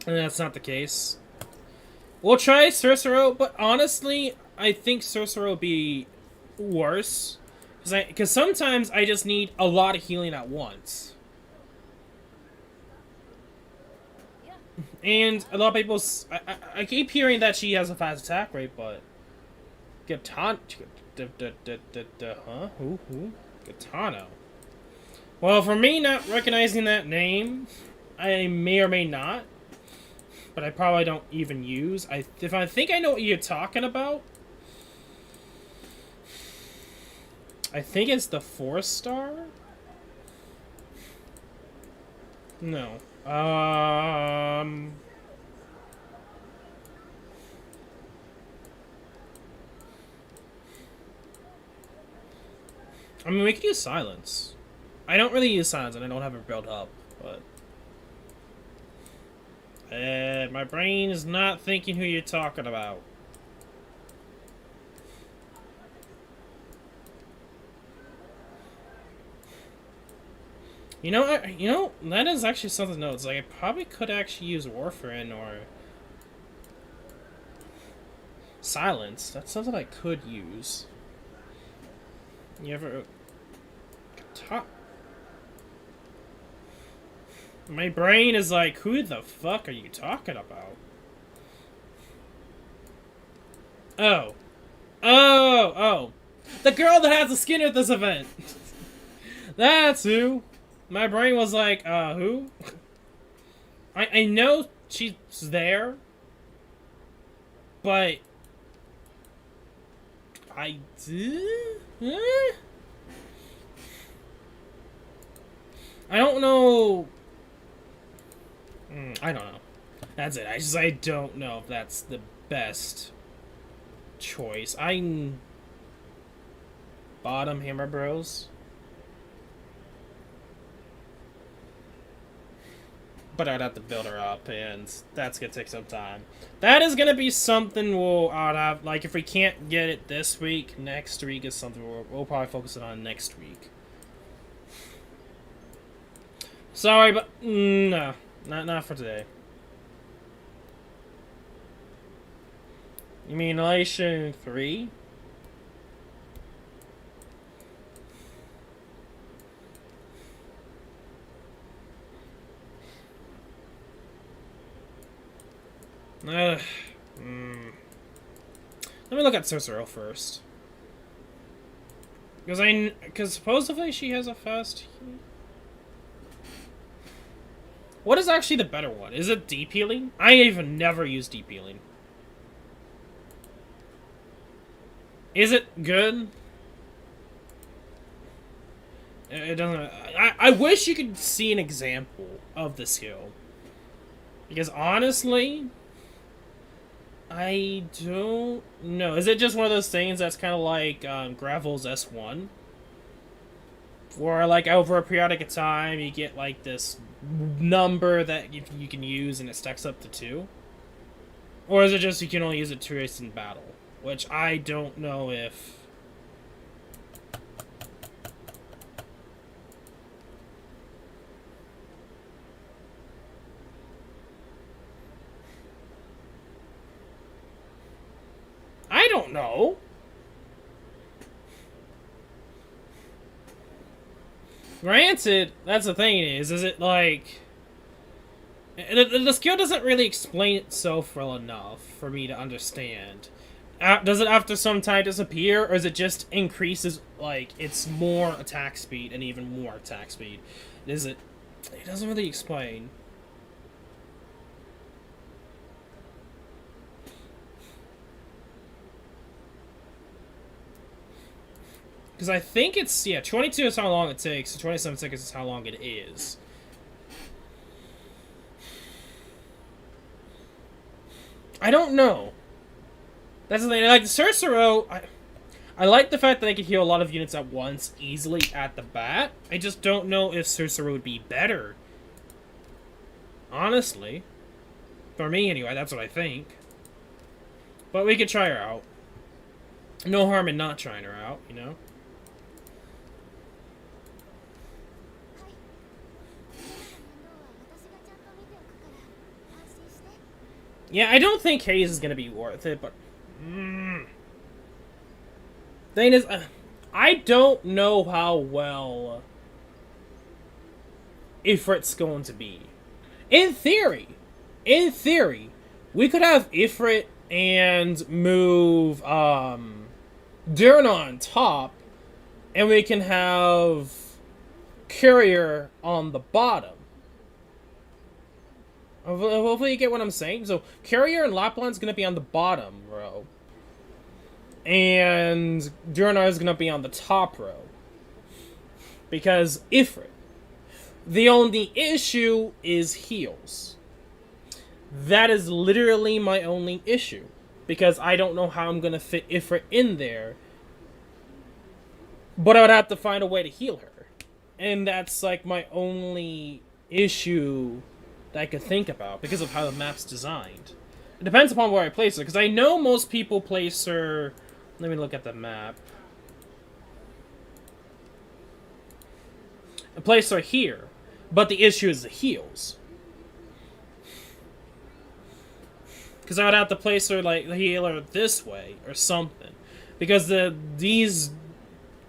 And that's not the case. We'll try Cicero, but honestly, I think Cicero would be worse. Because sometimes I just need a lot of healing at once. And a lot of people... I keep hearing that she has a fast attack rate, but... Katana... Huh? Who? Katana. Well, for me not recognizing that name, I may or may not. But I probably don't even use. If I think I know what you're talking about... I think it's the 4-star? No. I mean, we could use silence. I don't really use silence, and I don't have it built up, but... my brain is not thinking who you're talking about. You know, that is actually something to note. It's like, I probably could actually use Warfarin or... Silence. That's something I could use. You ever... My brain is like, who the fuck are you talking about? Oh. Oh. The girl that has the skin at this event! That's who! My brain was like, who? I know she's there, but I don't know. I don't know. That's it. I don't know if that's the best choice. Bottom Hammer Bros. But I'd have to build her up, and that's gonna take some time. That is gonna be something I'd have, like, if we can't get it this week, next week is something we'll probably focus it on next week. Sorry, but no, not for today. You mean Annihilation 3? Let me look at Cicero first. Because supposedly she has a fast... What is actually the better one? Is it deep healing? I even never used deep healing. Is it good? It doesn't... I wish you could see an example of the skill. Because honestly... I don't know. Is it just one of those things that's kind of like Gravel's S1? Where, like, over a periodic of time, you get, like, this number that you can use and it stacks up to 2? Or is it just you can only use it twice in battle? Which I don't know if... I don't know. Granted, that's the thing is it like... The skill doesn't really explain itself well enough for me to understand. Does it after some time disappear, or is it just increases, like, it's more attack speed and even more attack speed? Is it... It doesn't really explain. Because I think it's, yeah, 22 is how long it takes, so 27 seconds is how long it is. I don't know. That's the thing, like, Cicero, I like the fact that I can heal a lot of units at once, easily at the bat. I just don't know if Cicero would be better. Honestly. For me, anyway, that's what I think. But we could try her out. No harm in not trying her out, you know? Yeah, I don't think Haze is gonna be worth it, but thing is, I don't know how well Ifrit's going to be. In theory, we could have Ifrit and move Durna on top, and we can have Courier on the bottom. Hopefully you get what I'm saying. So Courier and Lapland's gonna be on the bottom row, and Durna is gonna be on the top row because Ifrit. The only issue is heals. That is literally my only issue, because I don't know how I'm gonna fit Ifrit in there, but I would have to find a way to heal her, and that's like my only issue that I could think about because of how the map's designed. It depends upon where I place her, because I know most people place her... Let me look at the map. I place her here, but the issue is the heals. Because I would have to place her, like, the healer this way, or something. Because these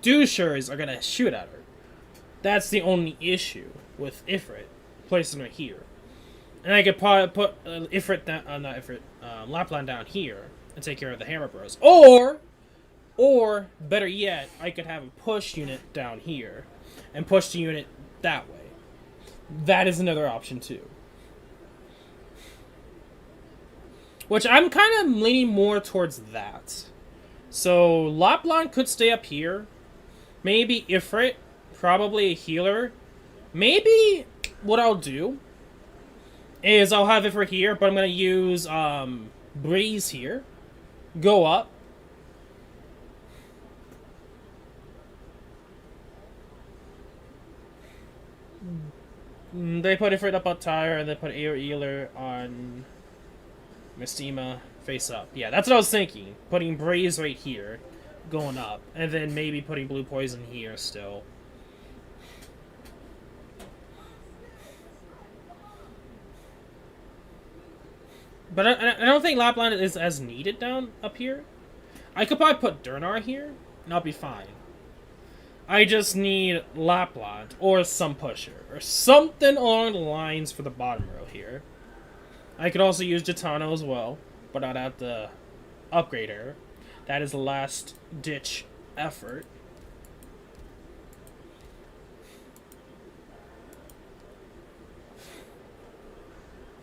douchers are gonna shoot at her. That's the only issue with Ifrit, placing her here. And I could probably put Ifrit down, not Ifrit, Lapland down here, and take care of the Hammer Bros. Or, better yet, I could have a push unit down here, and push the unit that way. That is another option too. Which I'm kind of leaning more towards that. So Lapland could stay up here. Maybe Ifrit, probably a healer. Maybe what I'll do is I'll have Ifrit here, but I'm going to use Breeze here. Go up. They put Ifrit up on Tyre, and they put Healer on Mistima face up. Yeah, that's what I was thinking. Putting Breeze right here, going up, and then maybe putting Blue Poison here still. But I don't think Lapland is as needed down up here. I could probably put Durnar here, and I'll be fine. I just need Lapland, or some pusher, or something along the lines for the bottom row here. I could also use Gitano as well, but I'd have to upgrade her. That is the last ditch effort.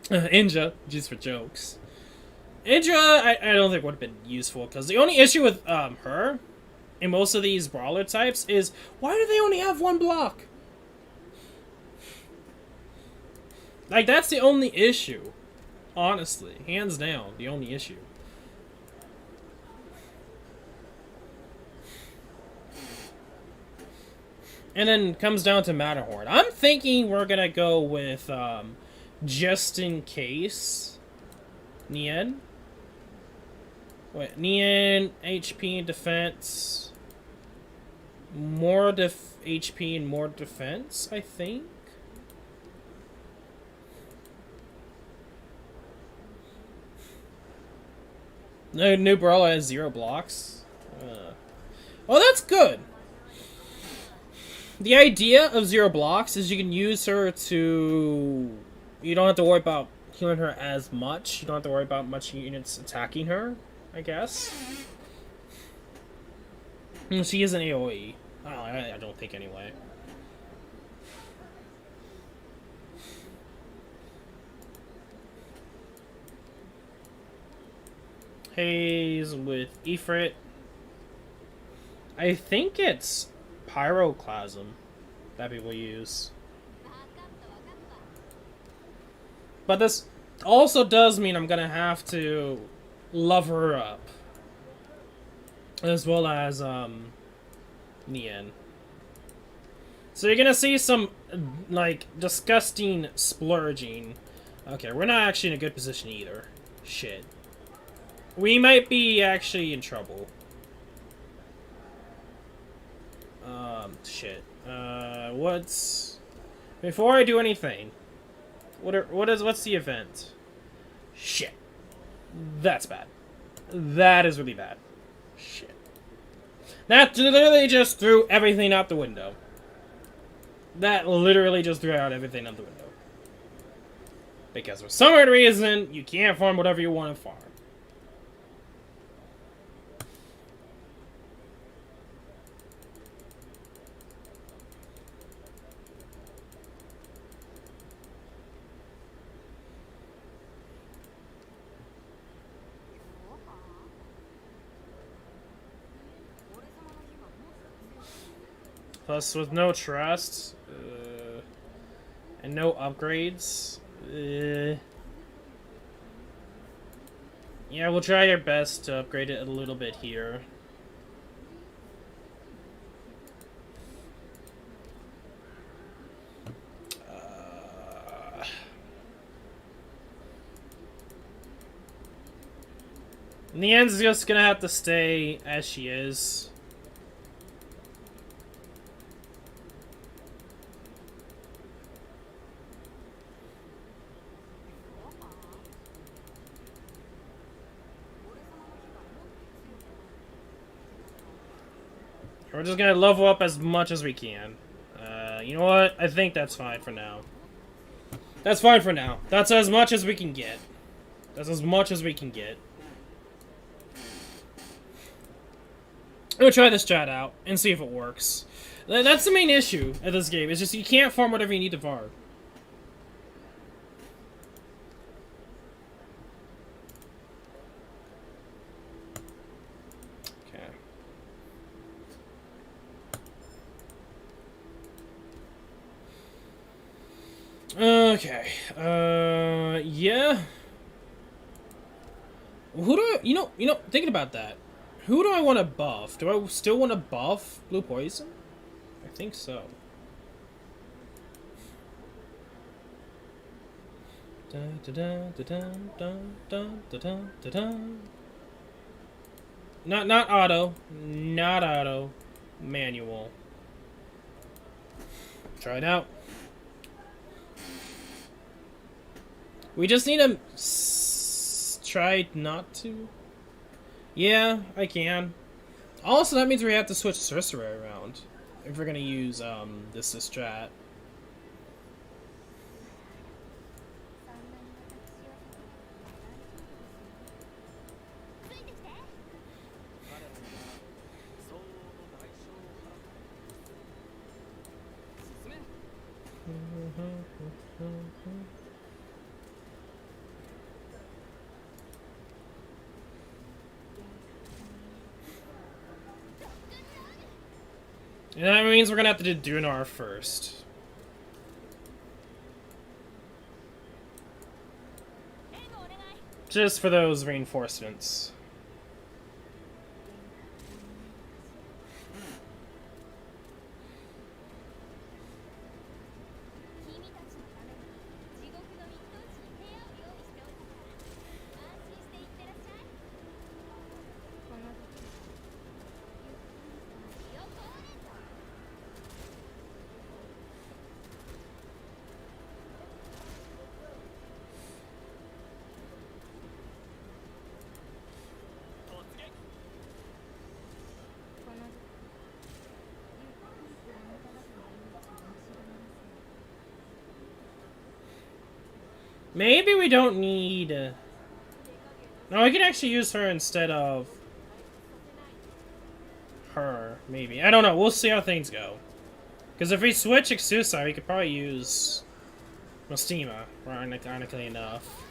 Inja, just for jokes. Inja, I don't think would have been useful, because the only issue with her in most of these brawler types is, why do they only have one block? Like, that's the only issue. Honestly, hands down, the only issue. And then comes down to Matterhorn. I'm thinking we're gonna go with, just in case, Nien. Wait, Nien, HP and defense. More HP and more defense, I think. No, new brawler has 0 blocks. Oh, that's good. The idea of 0 blocks is you can use her to... You don't have to worry about healing her as much. You don't have to worry about much units attacking her, I guess. She is an AoE. Oh, I don't think anyway. Haze with Ifrit. I think it's Pyroclasm that people use. But this also does mean I'm gonna have to love her up. As well as, Nien. So you're gonna see some, like, disgusting splurging. Okay, we're not actually in a good position either. Shit. We might be actually in trouble. Shit. What's... Before I do anything, what's the event? Shit. That's bad. That is really bad. Shit. That literally just threw everything out the window. That literally just threw out everything out the window. Because for some weird reason, you can't farm whatever you want to farm. Plus, with no trust, and no upgrades, yeah, we'll try our best to upgrade it a little bit here. In the end, she's just gonna have to stay as she is. We're just gonna level up as much as we can. You know what? I think that's fine for now. That's fine for now. That's as much as we can get. That's as much as we can get. I'm gonna try this chat out and see if it works. That's the main issue of this game. It's just you can't farm whatever you need to farm. Okay. Yeah. Who do I, you know, thinking about that. Who do I want to buff? Do I still want to buff Blue Poison? I think so. Not auto. Not auto. Manual. Try it out. We just need to try not to. Yeah, I can. Also, that means we have to switch Sorcerer around if we're gonna use this strat. And that means we're gonna have to do Dunar first. Just for those reinforcements. Maybe we don't need... No, I can actually use her instead of... her, maybe. I don't know, we'll see how things go. Because if we switch Exusa, we could probably use... Nostima, ironically enough.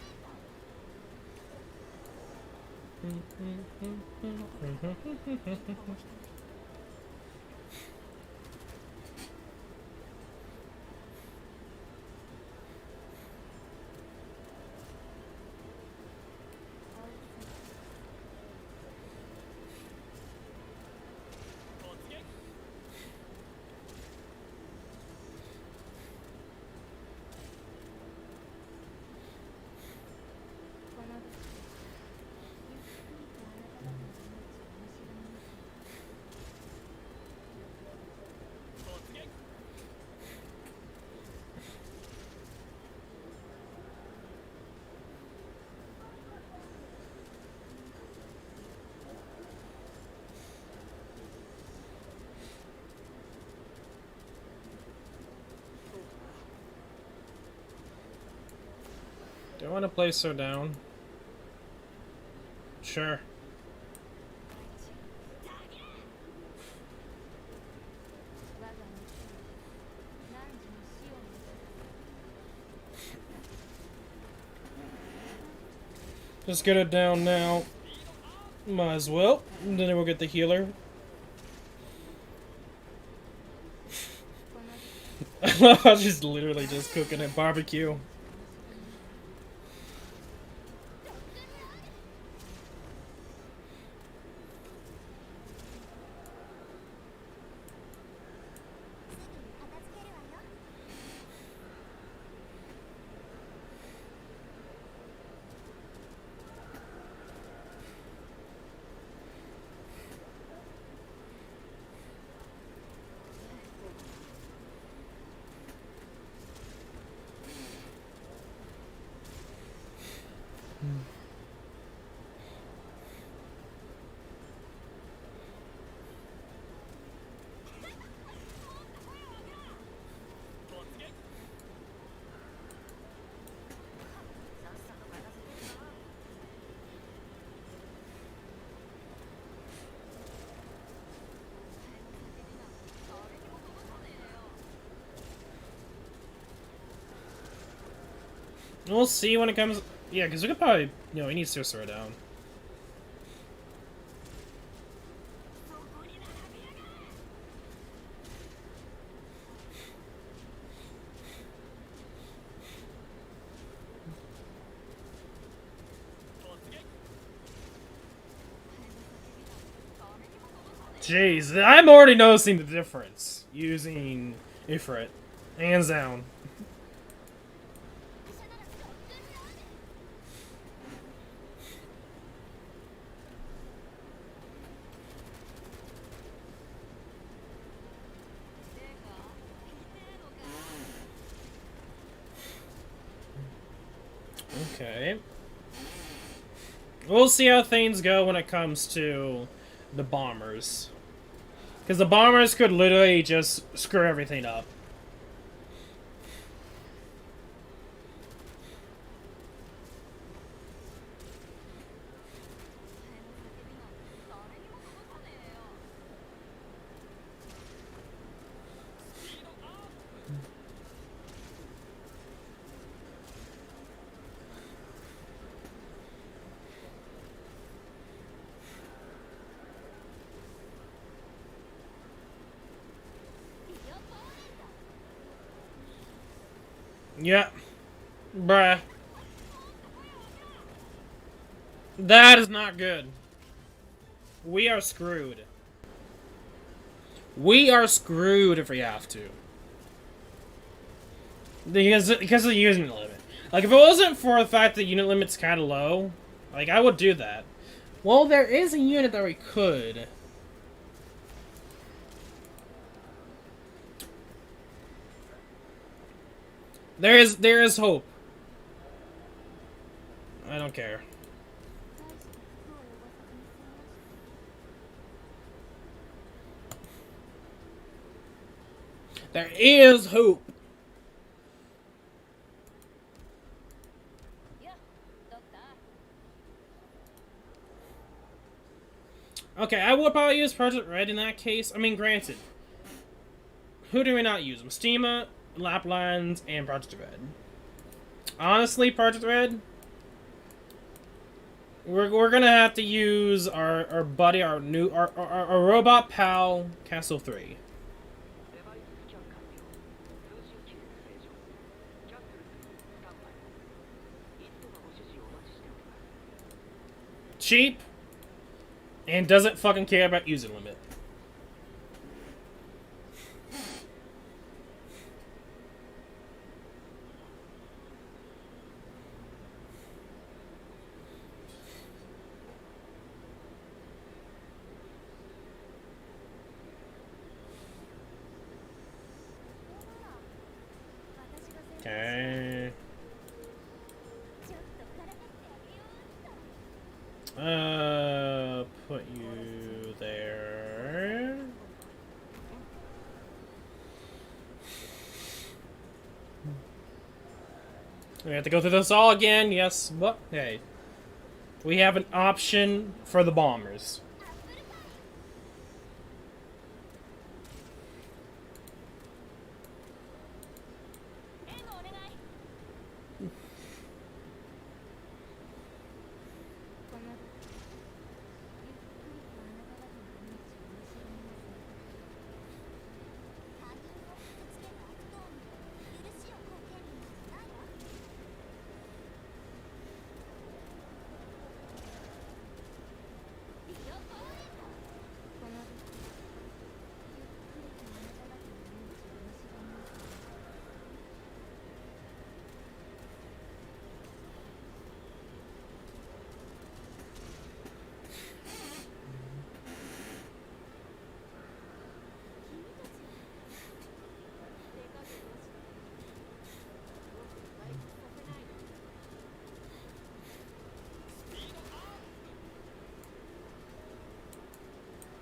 Do I want to place her down? Sure. Just get it down now. Might as well. And then we'll get the healer. I love how she's literally just cooking a barbecue. We'll see when it comes. Yeah, because we could probably. You know, he needs to throw her down. Jeez, I'm already noticing the difference using Ifrit. Hands down. Okay. We'll see how things go when it comes to the bombers. Because the bombers could literally just screw everything up. Yeah. Bruh. That is not good. We are screwed. We are screwed if we have to. Because of the unit limit. Like, if it wasn't for the fact that unit limit's kind of low, like, I would do that. Well, there is a unit that we could. There is hope. I don't care. There is hope. Okay, I would probably use Project Red in that case. I mean, granted. Who do we not use? Mystima, Laplands, and Project Red. Honestly, Project Red, we're gonna have to use our buddy, our robot pal, Castle 3. Cheap, and doesn't fucking care about user limit. Okay. Put you there. We have to go through this all again, yes, but hey. We have an option for the bombers.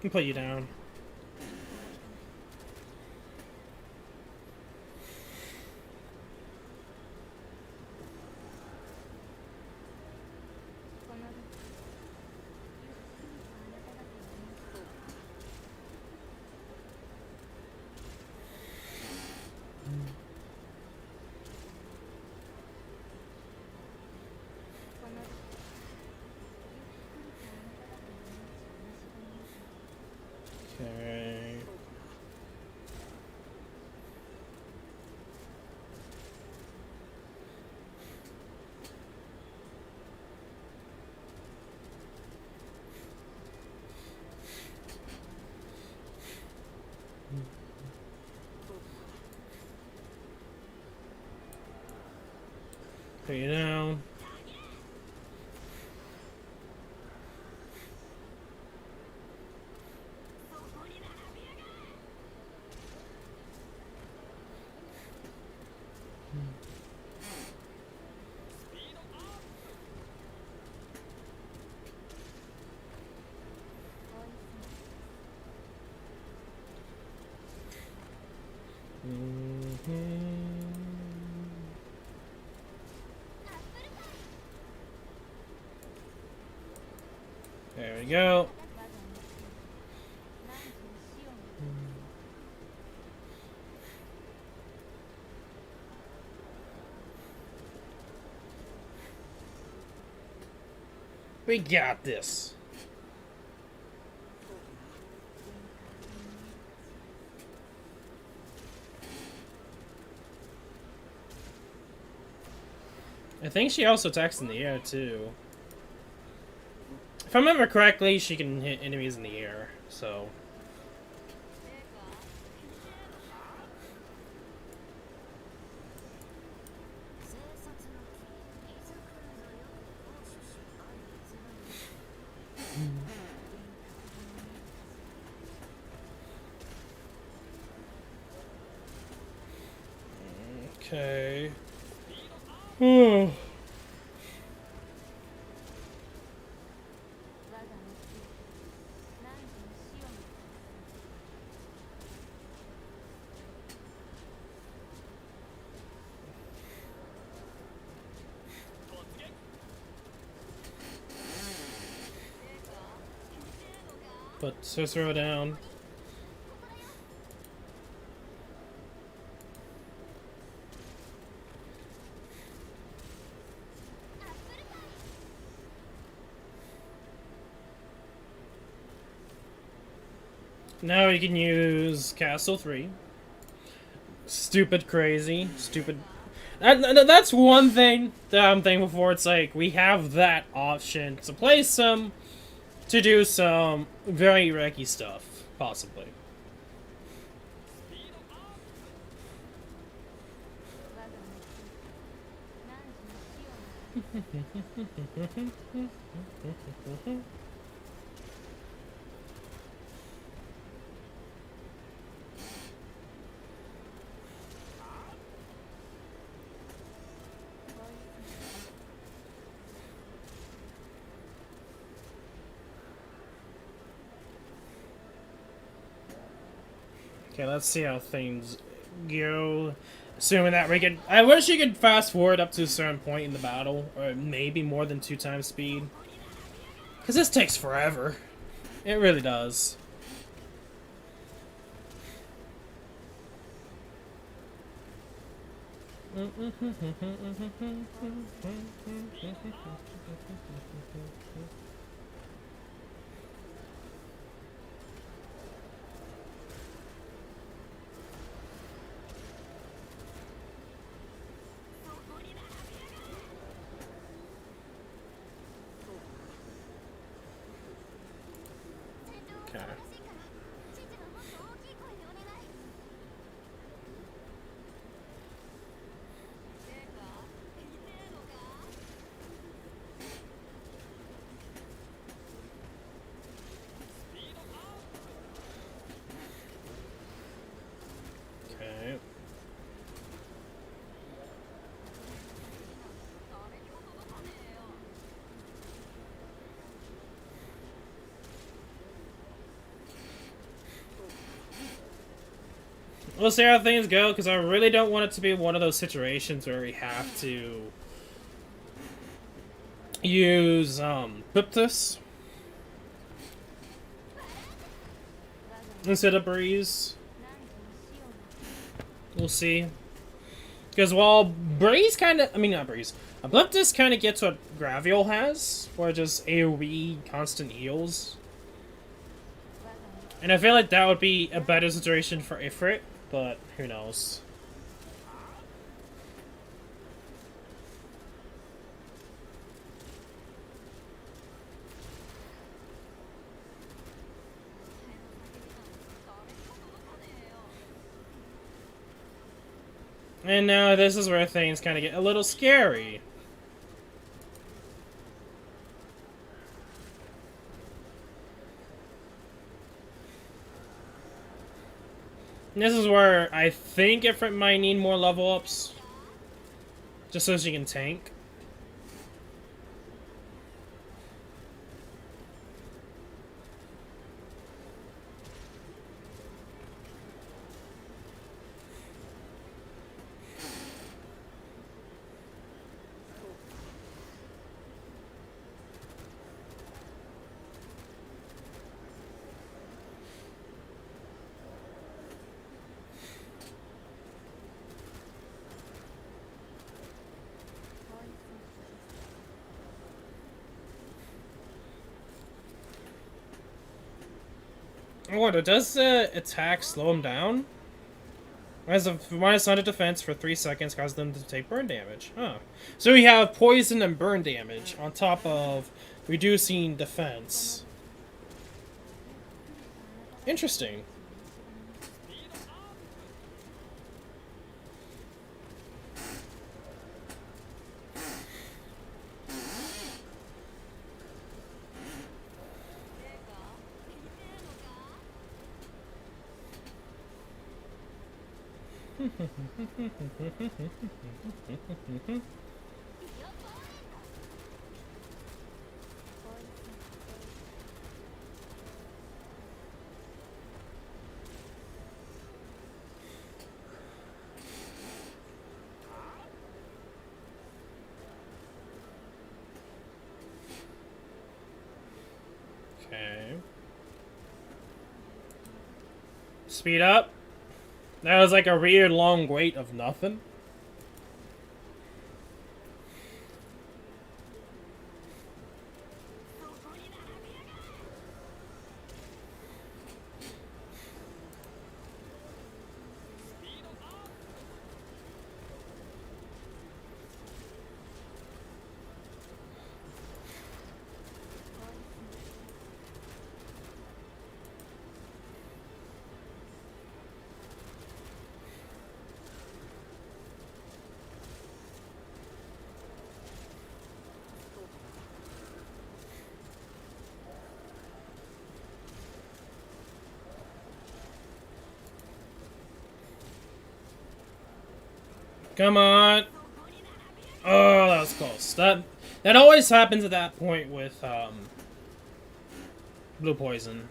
Can put you down. Okay. Put you down. There we go. We got this. I think she also attacks in the air too. If I remember correctly, she can hit enemies in the air, so. Okay. Put Cicero down. Now you can use Castle 3. Stupid crazy. Stupid. That's one thing that I'm thankful for. It's like, we have that option to play some, to do some very wrecky stuff, possibly. Okay, let's see how things go. Assuming that we could... I wish you could fast forward up to a certain point in the battle, or maybe more than 2 times speed. Because this takes forever. It really does. We'll see how things go, because I really don't want it to be one of those situations where we have to use Piptus instead of Breeze. We'll see. Because while Breeze kind of, I mean not Breeze, Piptus kind of gets what Graviol has, where just AoE constant heals. And I feel like that would be a better situation for Ifrit. But who knows? And now this is where things kind of get a little scary. This is where I think Ifrit might need more level ups. Just so she can tank. I wonder, does the attack slow him down? As a -100 defense for 3 seconds causes them to take burn damage. Huh. So we have poison and burn damage on top of reducing defense. Interesting. Okay. Speed up. That was like a weird long wait of nothing. Come on. Oh, that was close. That always happens at that point with blue poison.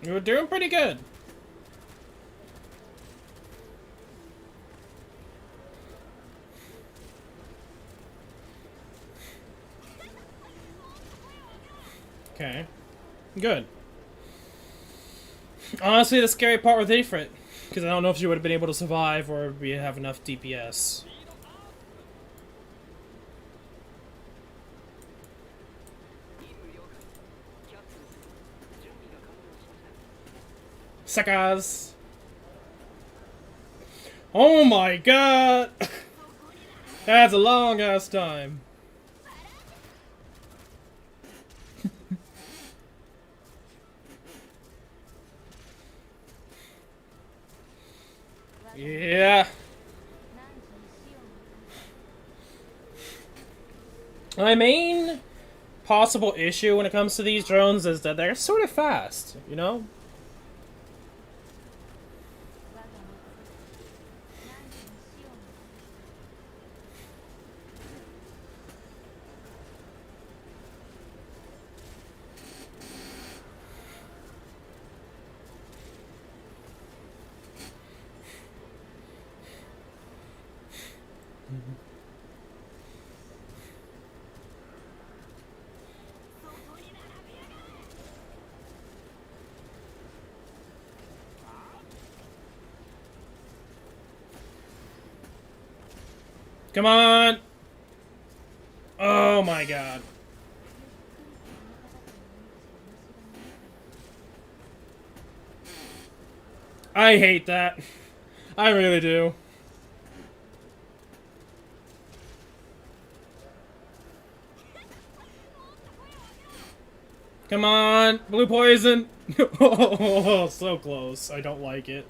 You're doing pretty good. Okay. Good. Honestly, the scary part with Ifrit, because I don't know if she would have been able to survive or we have enough DPS. Suckers! Oh my god! That's a long ass time. Yeah. My main possible issue when it comes to these drones is that they're sort of fast, you know? Come on! Oh my god. I hate that. I really do. Come on! Blue poison! Oh, so close. I don't like it.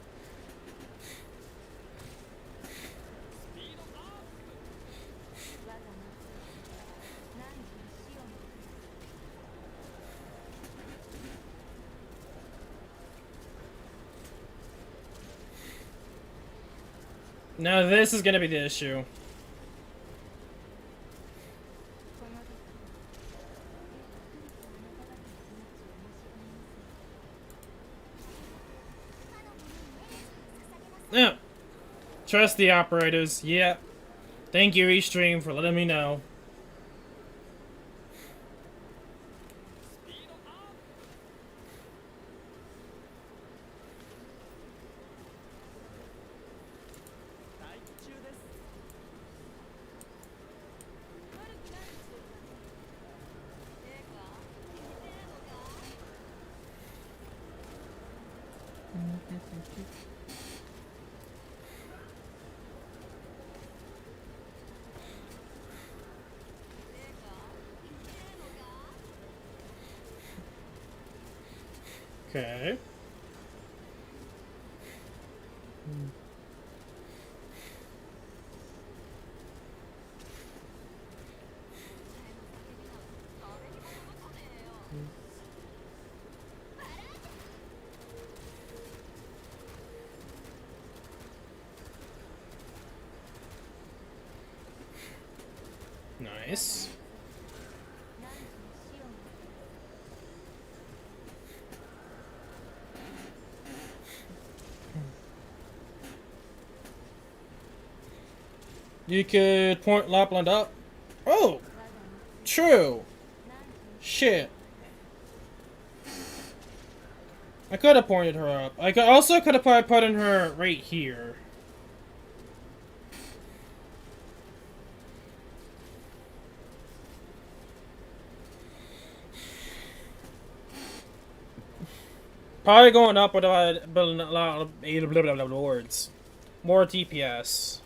Now this is gonna be the issue. Yeah. Trust the operators. Yeah. Thank you, Restream, for letting me know. Okay. Nice. You could point Lapland up. Oh! True! Shit. I could have pointed her up. I also could have probably put in her right here. Probably going up would have been a lot of words. More DPS.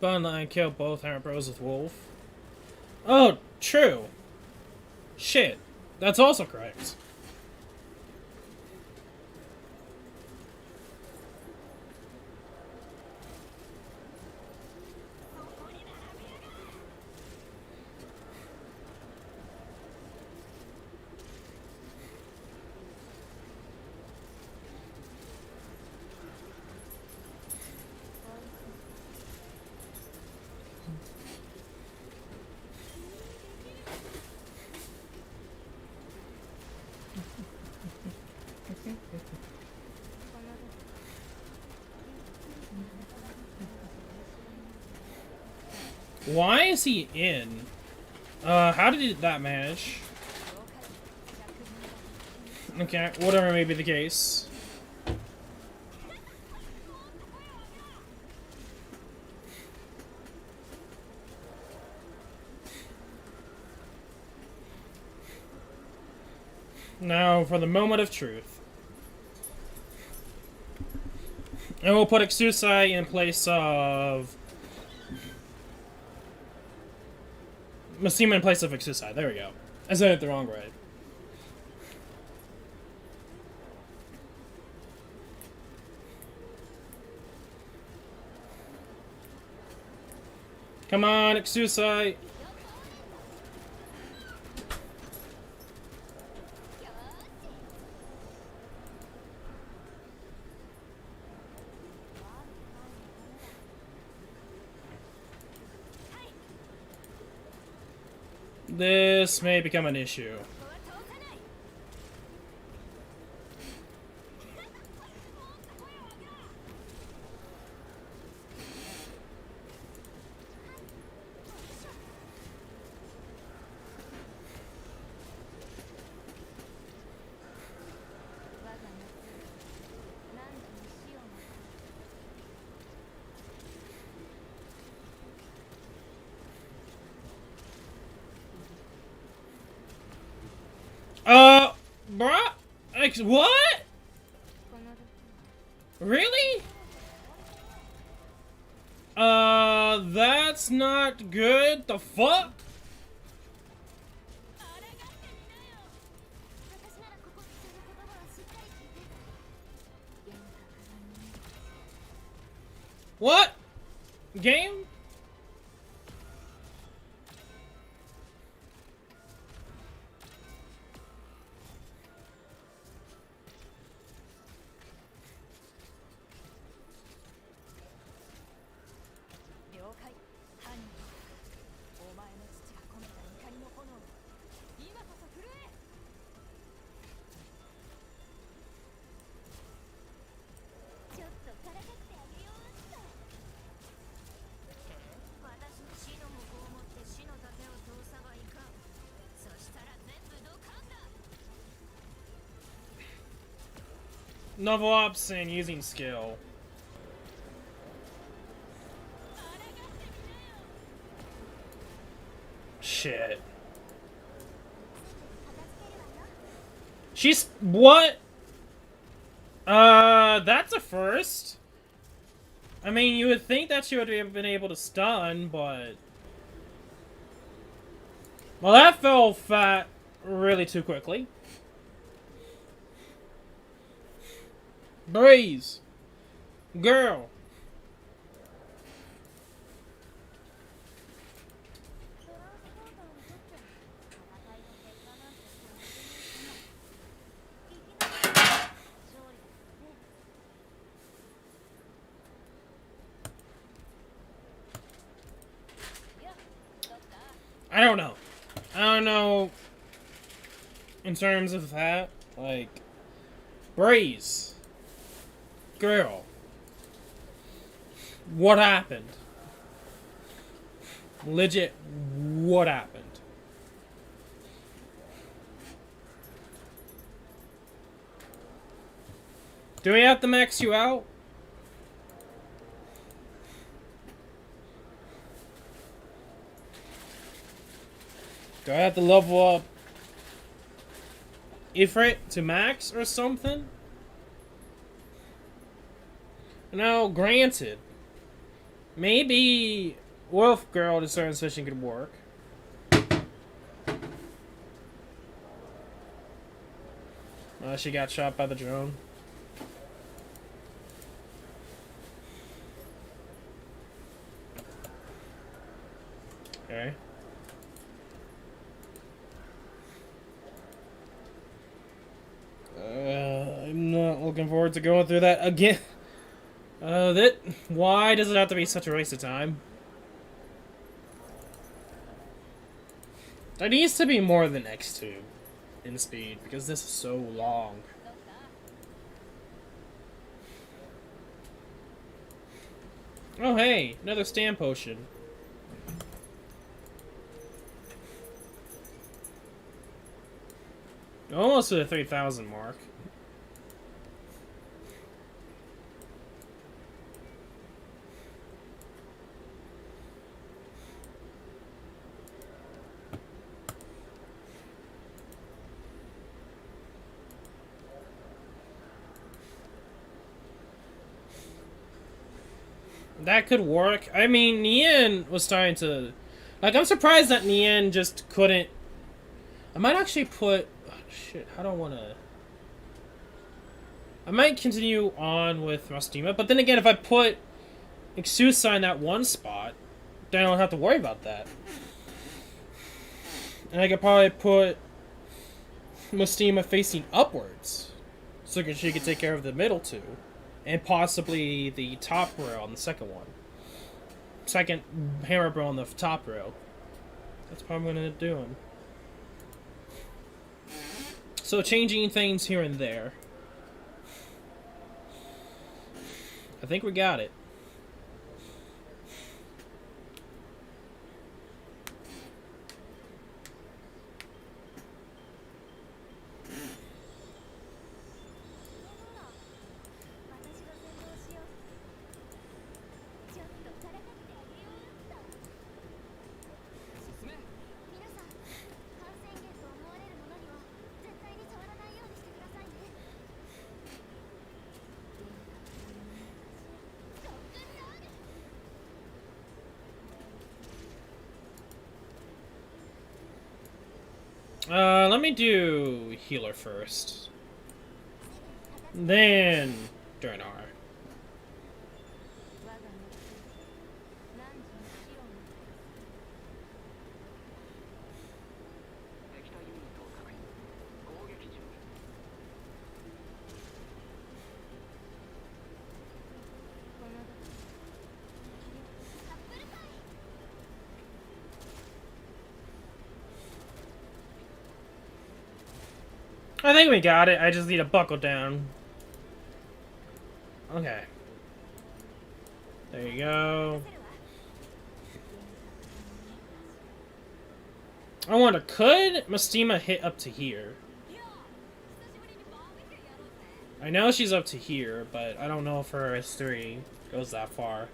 button and kill both hammer bros with wolf. Oh, true. Shit. That's also correct. Why is he in? How did that manage? Okay, whatever may be the case. Now for the moment of truth. And we'll put Exusai in place of Masima in place of Exusai. There we go. I said it the wrong way. Come on, Exusai. This may become an issue. Bruh? What? Really? That's not good. The fuck? What? Game? Novel ops and using skill. Shit. She's what? That's a first. I mean, you would think that she would have been able to stun, but well, that fell fat really too quickly. Breeze, girl. I don't know. I don't know in terms of that. Like, Breeze. Girl. What happened? Legit, what happened? Do we have to max you out? Do I have to level up Ifrit to max or something? Now, granted, Maybe Wolf Girl to certain session could work. She got shot by the drone. Okay. I'm not looking forward to going through that again. Why does it have to be such a waste of time? There needs to be more than X2 in speed, because this is so long. Oh hey, another stand potion. Almost to the 3,000 mark. That could work. I mean, Nien was starting to... Like, I'm surprised that Nien just couldn't... I might actually put... Oh, shit, I don't want to... I might continue on with Rastima, but then again, if I put Exusa in that one spot, then I don't have to worry about that. And I could probably put Mustima facing upwards, so she could take care of the middle two. And possibly the top row on the second one. Second hammer bro on the top row. That's what I'm going to do. So changing things here and there. I think we got it. Let me do healer first. Then Durnar. I think we got it. I just need to buckle down. Okay. There you go. I wonder, could Mustima hit up to here? I know she's up to here, but I don't know if her S3 goes that far.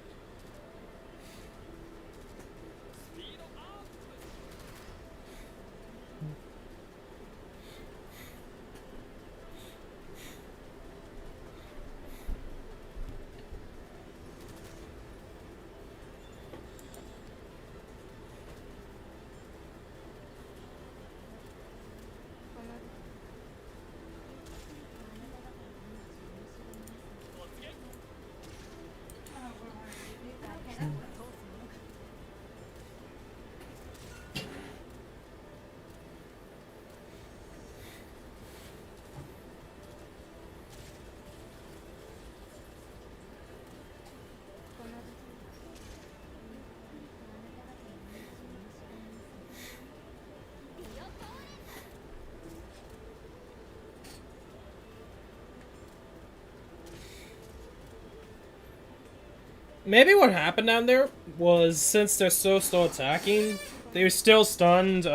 Maybe what happened down there was, since they're so slow attacking, they were still stunned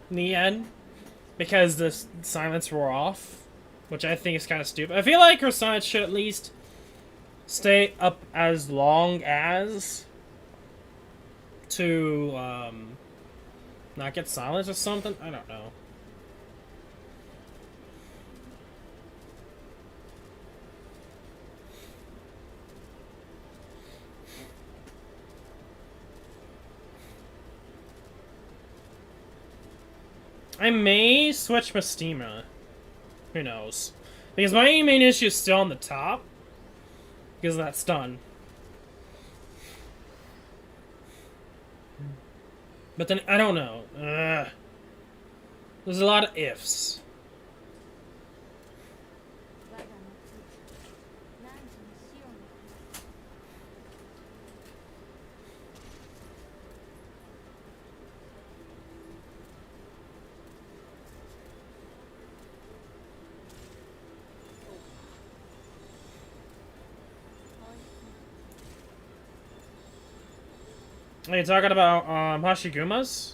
Nien because the silence wore off, which I think is kind of stupid. I feel like her silence should at least stay up as long as to not get silenced or something. I don't know. I may switch Mystima. Who knows? Because my main issue is still on the top. Because of that stun. But then, I don't know. There's a lot of ifs. Are you talking about Hashigumas?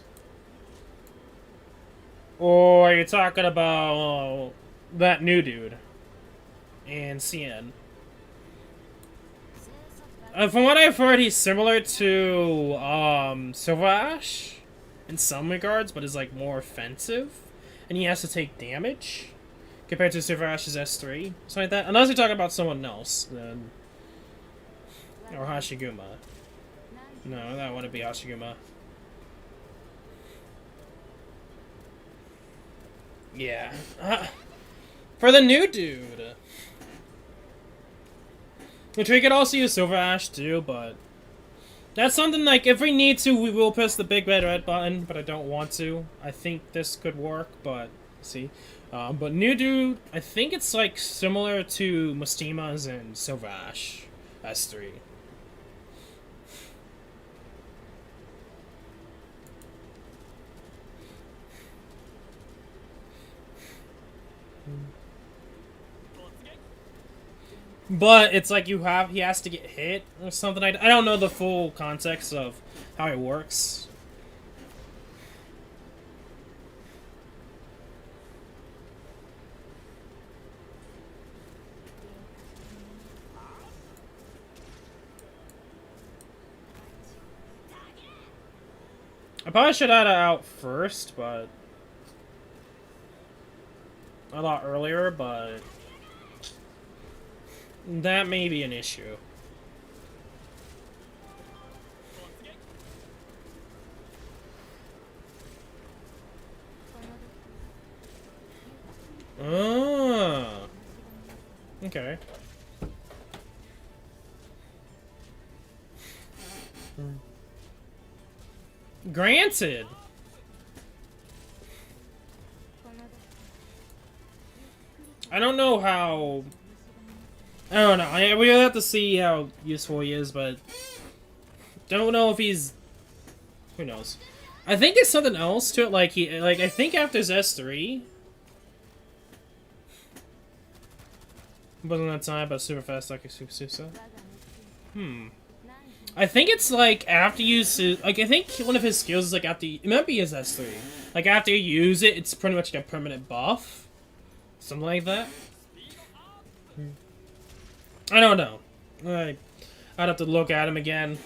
Or are you talking about that new dude in CN? From what I've heard, he's similar to Silver Ash in some regards, but is like more offensive, and he has to take damage compared to Silver Ash's S3, something like that. Unless you're talking about someone else, then or Hashiguma. No, that wouldn't be Hashiguma. Yeah. For the new dude. Which we could also use Silver Ash too, but that's something like if we need to, we will press the big red button, but I don't want to. I think this could work, but see. But new dude, I think it's like similar to Mystima's and Silver Ash S3. But it's like he has to get hit or something. I don't know the full context of how it works. I probably should have had it out first, but a lot earlier, but that may be an issue. Oh. Okay. Granted. I don't know how... I don't know. We'll have to see how useful he is, but... Don't know if he's... Who knows? I think there's something else to it, like I think after his S3... Wasn't that time, but super fast like a Super Susa? I think it's like after you like I think one of his skills is like after it might be his S3. Like after you use it, it's pretty much like a permanent buff. Something like that. I don't know. I'd have to look at him again.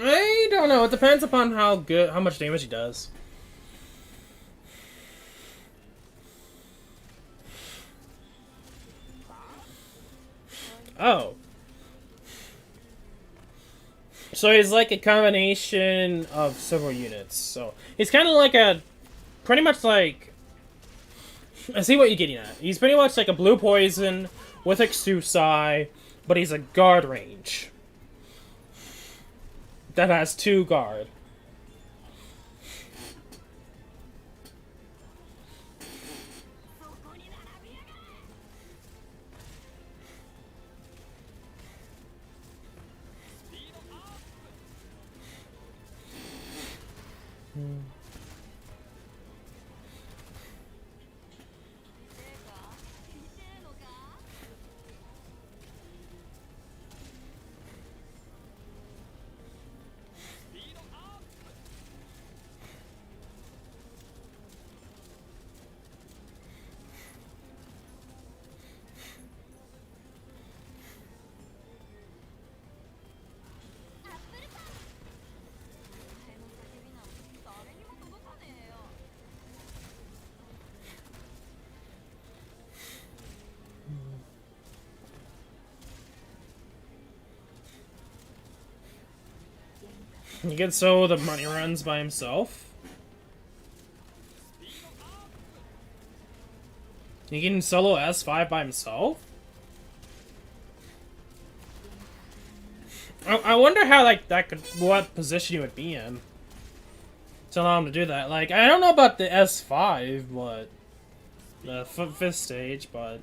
I don't know. It depends upon how much damage he does. Oh. So he's like a combination of several units. So he's kind of like pretty much like, I see what you're getting at. He's pretty much like a blue poison with Exusai, but he's a guard range. That has 2 guard. He can solo the money runs by himself. He can solo S5 by himself? I wonder how, like, that could, what position he would be in to allow him to do that. Like, I don't know about the S5, but the fifth stage, but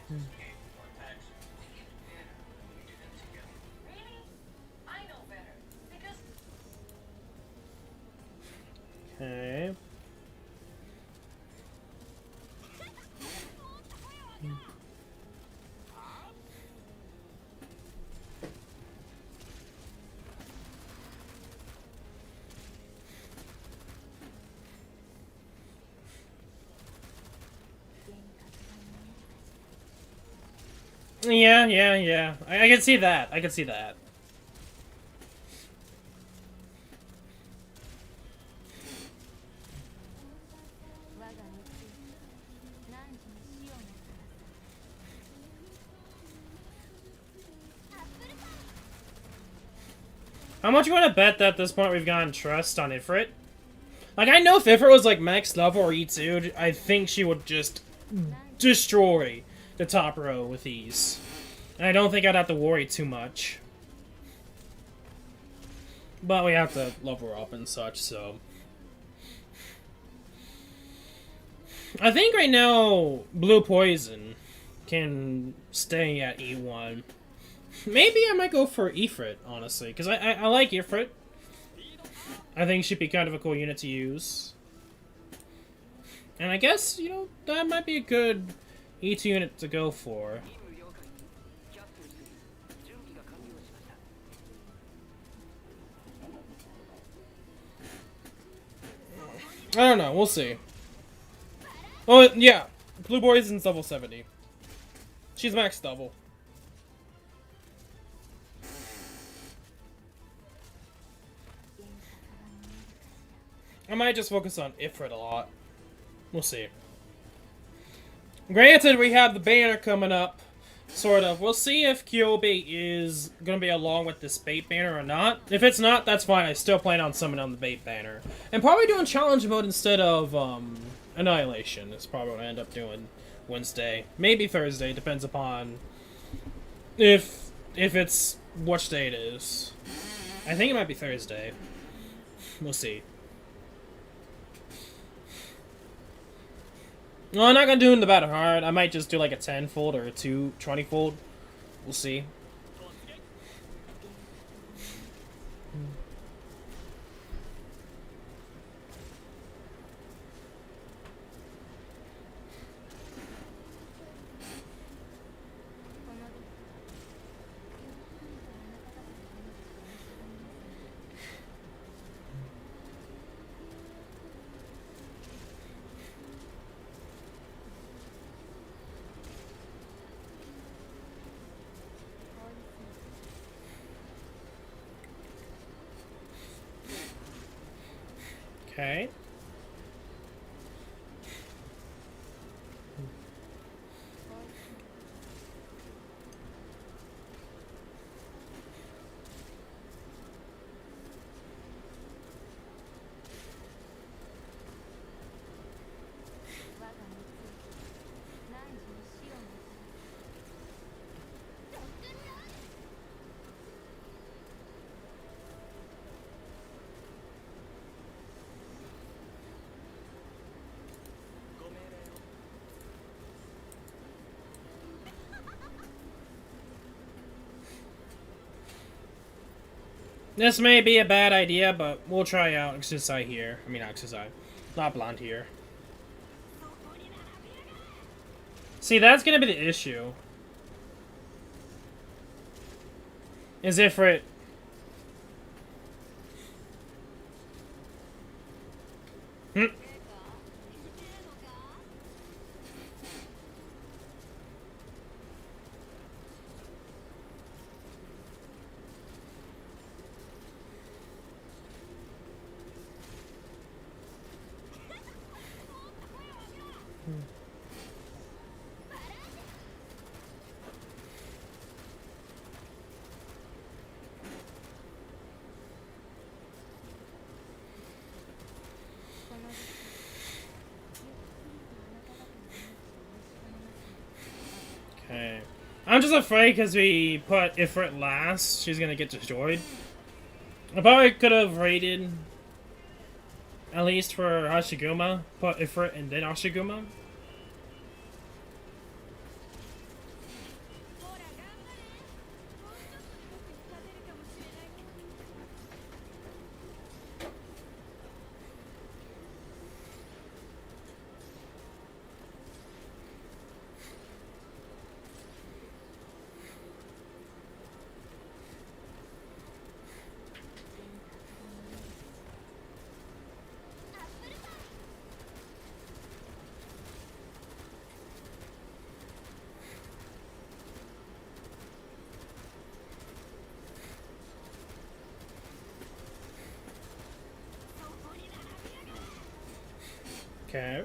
okay. Yeah. I can see that. I can see that. How much you want to bet that at this point we've gotten trust on Ifrit? Like, I know if Ifrit was like max level or E2, I think she would just destroy the top row with ease. And I don't think I'd have to worry too much. But we have to level her up and such, so. I think right now, Blue Poison can stay at E1. Maybe I might go for Ifrit, honestly, because I like Ifrit. I think she'd be kind of a cool unit to use. And I guess, you know, that might be a good E2 unit to go for. I don't know, we'll see. Oh, yeah. Blue Poison's level 70. She's max double. I might just focus on Ifrit a lot. We'll see. Granted, we have the banner coming up. Sort of. We'll see if Kyobe is going to be along with this bait banner or not. If it's not, that's fine. I still plan on summoning on the bait banner. And probably doing challenge mode instead of Annihilation. Is probably what I end up doing Wednesday. Maybe Thursday. Depends upon if it's which day it is. I think it might be Thursday. We'll see. No, I'm not gonna do it in the battle hard. I might just do like a 10-fold or a 20-fold. We'll see. Okay. This may be a bad idea, but we'll try out Exercise here. I mean, not Exercise. Not Blonde here. See, that's gonna be the issue. Is if it... Hmm. Okay. I'm just afraid because we put Ifrit last, she's gonna get destroyed. I probably could have raided, at least for Hashiguma, put Ifrit and then Hashiguma. Okay.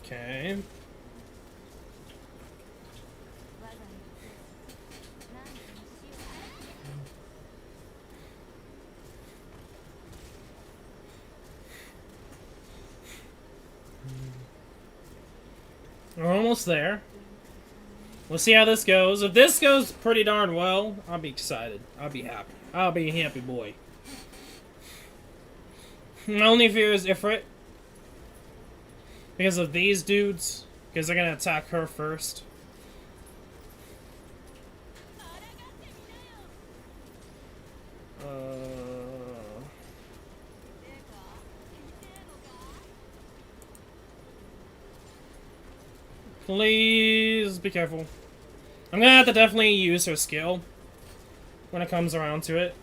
Okay. We're almost there. We'll see how this goes. If this goes pretty darn well, I'll be excited. I'll be happy. I'll be a happy boy. My only fear is Ifrit. Because of these dudes. Because they're gonna attack her first. Please be careful. I'm gonna have to definitely use her skill when it comes around to it.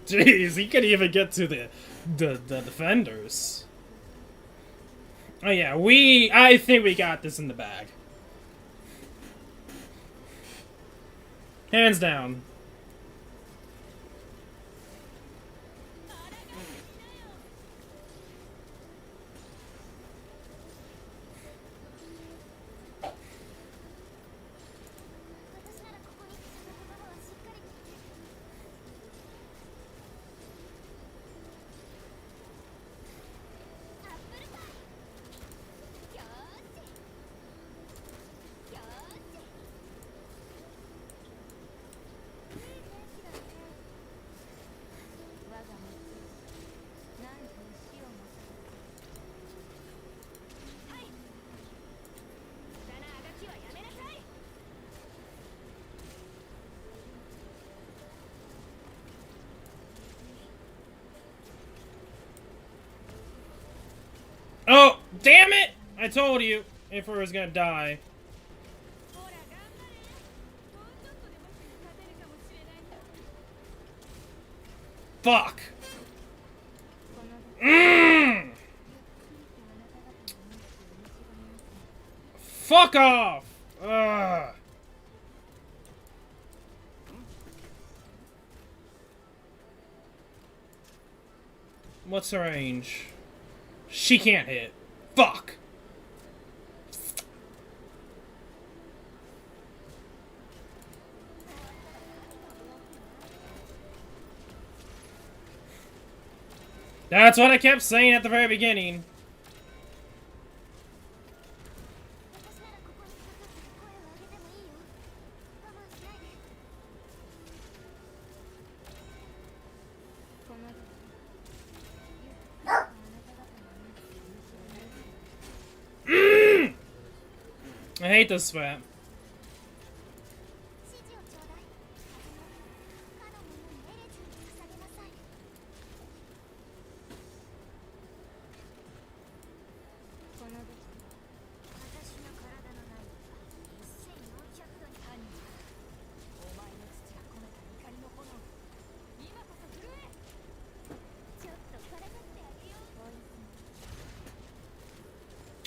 Jeez, he could even get to the defenders. Oh yeah, I think we got this in the bag. Hands down. Oh, damn it! I told you if I was gonna die. Fuck! Mm. Fuck off! Ugh. What's her range? She can't hit. Fuck! That's what I kept saying at the very beginning. I hate this map.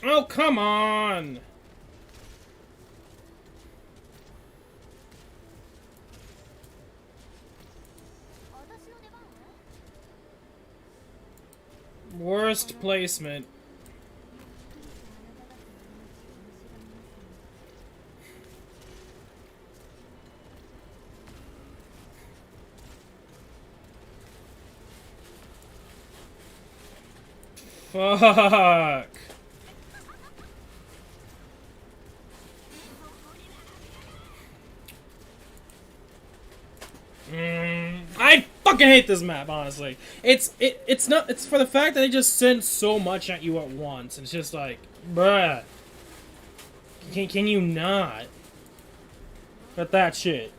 Oh, come on! Worst placement. Fuck. I fucking hate this map, honestly. It's for the fact that they just send so much at you at once. It's just like, bruh. Can you not? But that shit.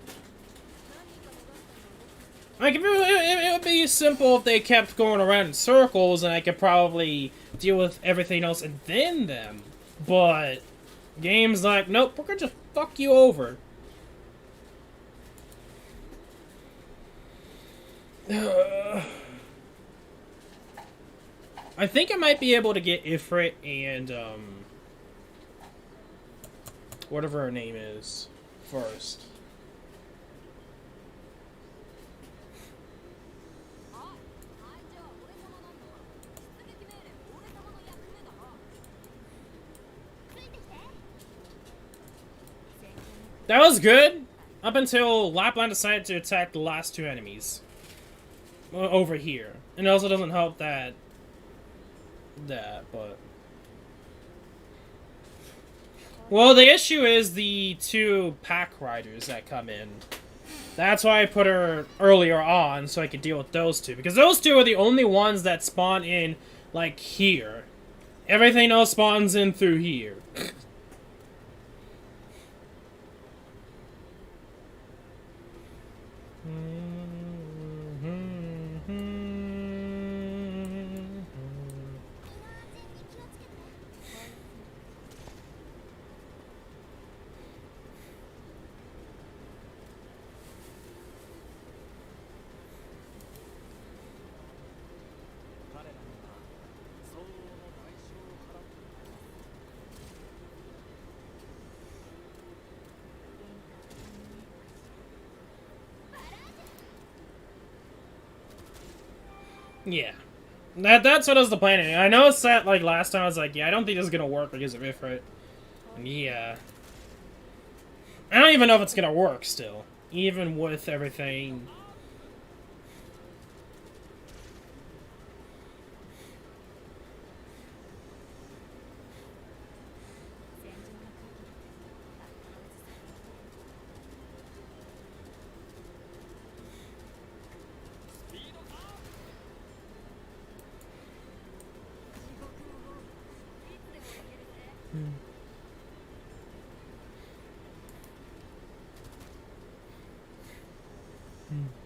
Like, it would be simple if they kept going around in circles and I could probably deal with everything else and then them. But games like, nope, we're gonna just fuck you over. I think I might be able to get Ifrit and, whatever her name is, first. That was good, up until Lapland decided to attack the last two enemies. Over here. And it also doesn't help but... Well, the issue is the two pack riders that come in. That's why I put her earlier on, so I could deal with those two. Because those two are the only ones that spawn in, like, here. Everything else spawns in through here. Yeah. That's what I was the plan. I know it's that, like, last time I was like, yeah, I don't think this is gonna work because of Ifrit. Yeah. I don't even know if it's gonna work still. Even with everything. Hmm.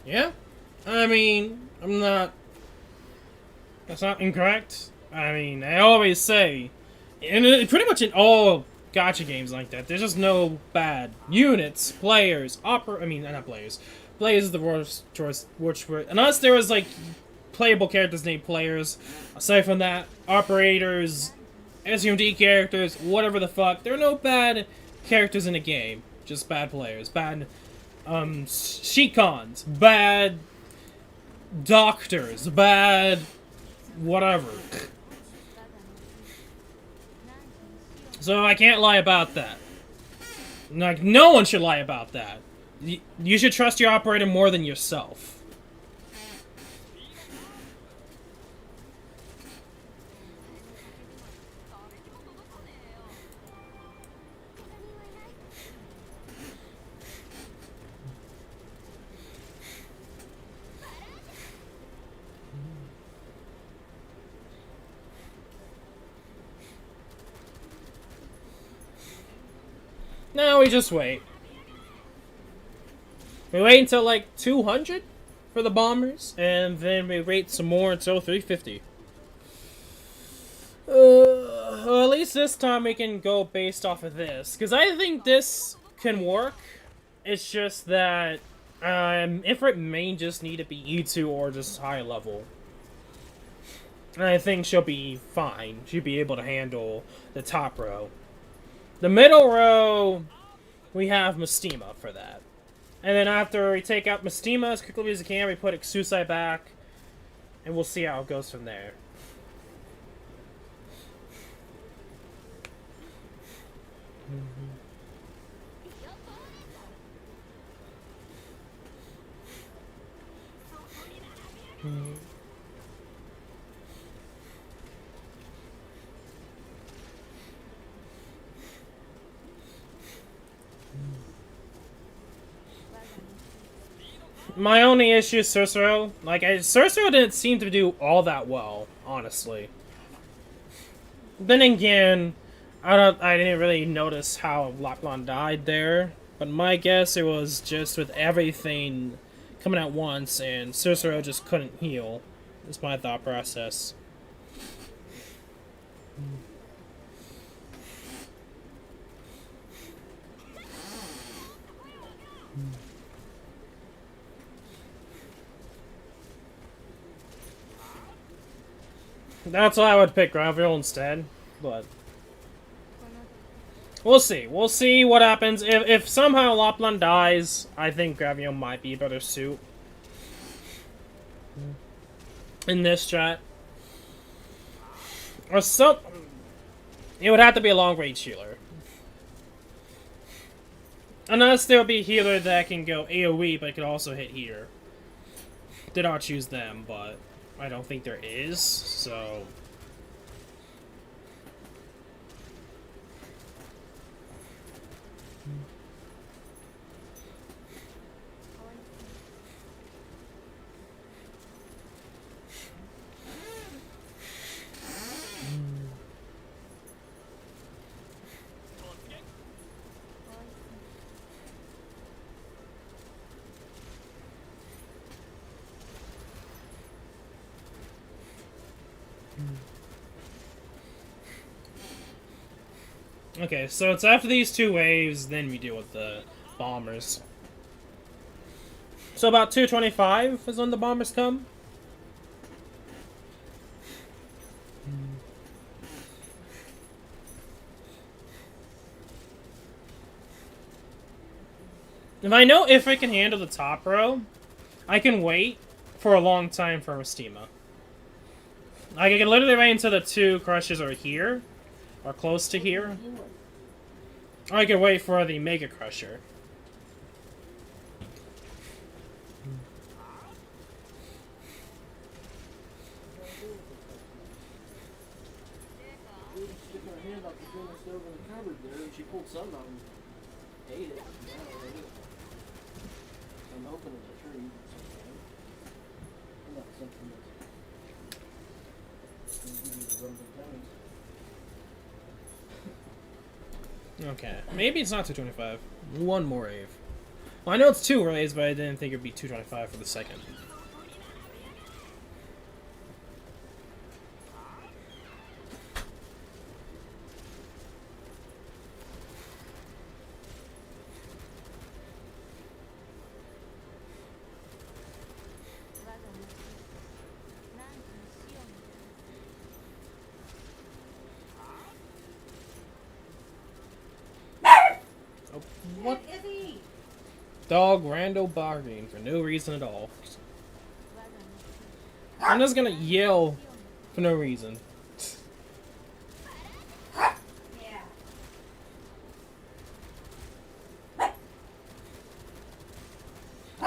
Yeah? I mean, I'm not... That's not incorrect. I mean, I always say, and pretty much in all gacha games like that, there's just no bad units, players, I mean, not players. Players is the worst choice, unless there was, like, playable characters named players. Aside from that, operators, SUMD characters, whatever the fuck, there are no bad characters in the game. Just bad players. Bad, Shikons. Bad doctors. Bad whatever. So I can't lie about that. Like, no one should lie about that. You should trust your operator more than yourself. No, we just wait. We wait until like 200 for the bombers, and then we wait some more until 350. Well, at least this time we can go based off of this, because I think this can work. It's just that Ifrit may just need to be E2 or just high level. And I think she'll be fine. She'll be able to handle the top row. The middle row, we have Mystima for that. And then after we take out Mystima as quickly as we can, we put Exusai back, and we'll see how it goes from there. My only issue is Cicero. Like, Cicero didn't seem to do all that well, honestly. Then again, I didn't really notice how Laplan died there, but my guess it was just with everything coming at once, and Cicero just couldn't heal. That's my thought process. That's why I would pick Graviel instead, but we'll see. We'll see what happens. If somehow Laplan dies, I think Graviel might be a better suit in this chat. Or some... It would have to be a long-range healer. Unless there would be a healer that can go AoE, but can also hit here. Did not choose them, but I don't think there is, so... Okay, so it's after these two waves, then we deal with the bombers. So about 225 is when the bombers come. If I know if I can handle the top row, I can wait for a long time for Mystima. I can literally wait until the two crushes are here, or close to here. Or I can wait for the Mega Crusher. She pulled some out and ate it. I'm hoping it's a tree. Not something that's going to give you the rumbling tongues. Okay, maybe it's not 225. One more wave. Well, I know it's 2 raids, but I didn't think it'd be 225 for the second. Oh, what? Dog rando barking for no reason at all. I'm just gonna yell for no reason.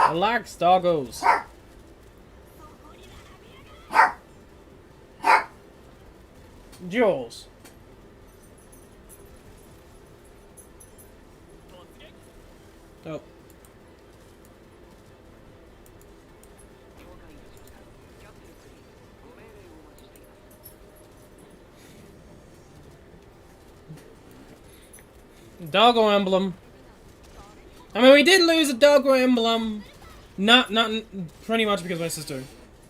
Relax, doggos. Jules. Oh. Doggo emblem. I mean, we did lose a doggo emblem. Not pretty much because my sister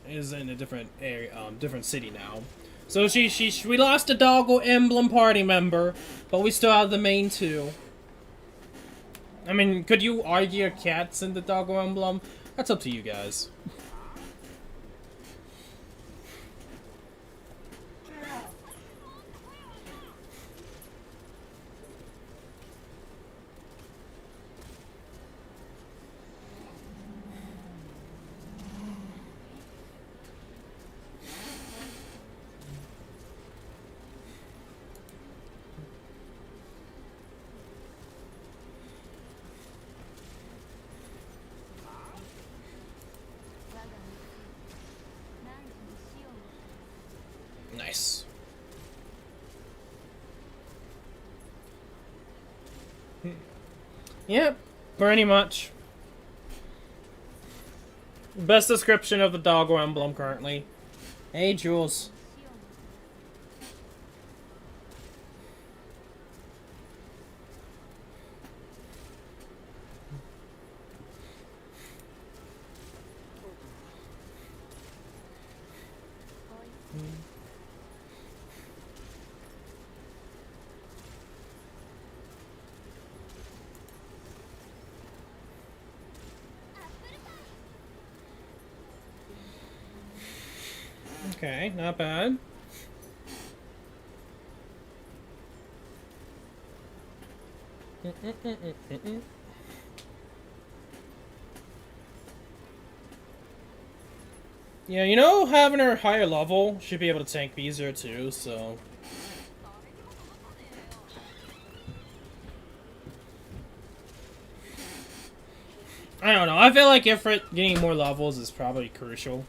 is in a different area, different city now. So we lost a doggo emblem party member, but we still have the main 2. I mean, could you argue cats in the doggo emblem? That's up to you guys. Nice. Yep, pretty much. Best description of the doggo emblem currently. Hey, Jules. Okay, not bad. Yeah, you know, having her higher level should be able to tank easier too, so... I don't know, I feel like Ifrit getting more levels is probably crucial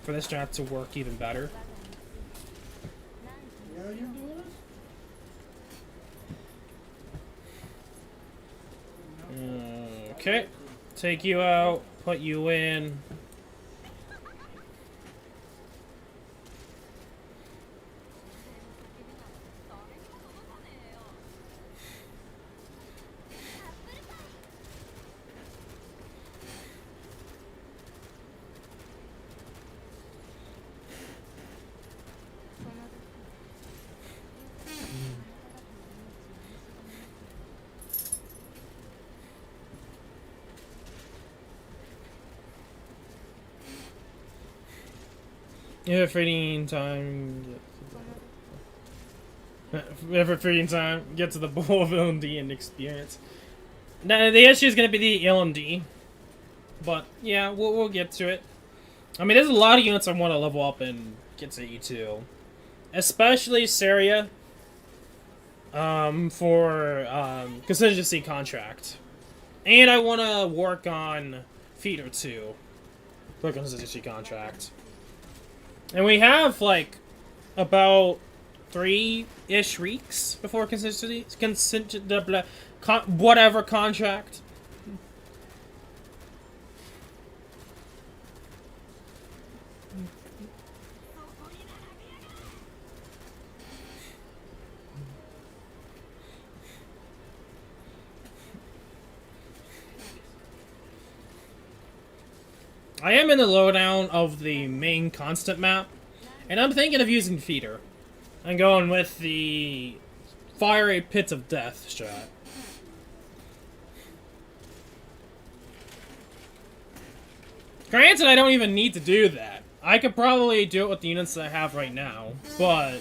for this strat to work even better. Yeah, you're doing it? Okay, take you out, put you in. Yeah, feeding time. Whenever feeding time, get to the bowl of LMD and experience. Now, the issue is going to be the LMD. But, yeah, we'll get to it. I mean, there's a lot of units I want to level up and get to E2. Especially Saria. For, contingency contract. And I want to work on Feeder 2. For contingency contract. And we have, like, about 3-ish weeks before whatever contract. I am in the lowdown of the main constant map, and I'm thinking of using Feeder. I'm going with the Fiery Pits of Death strat. Granted, I don't even need to do that. I could probably do it with the units that I have right now, but...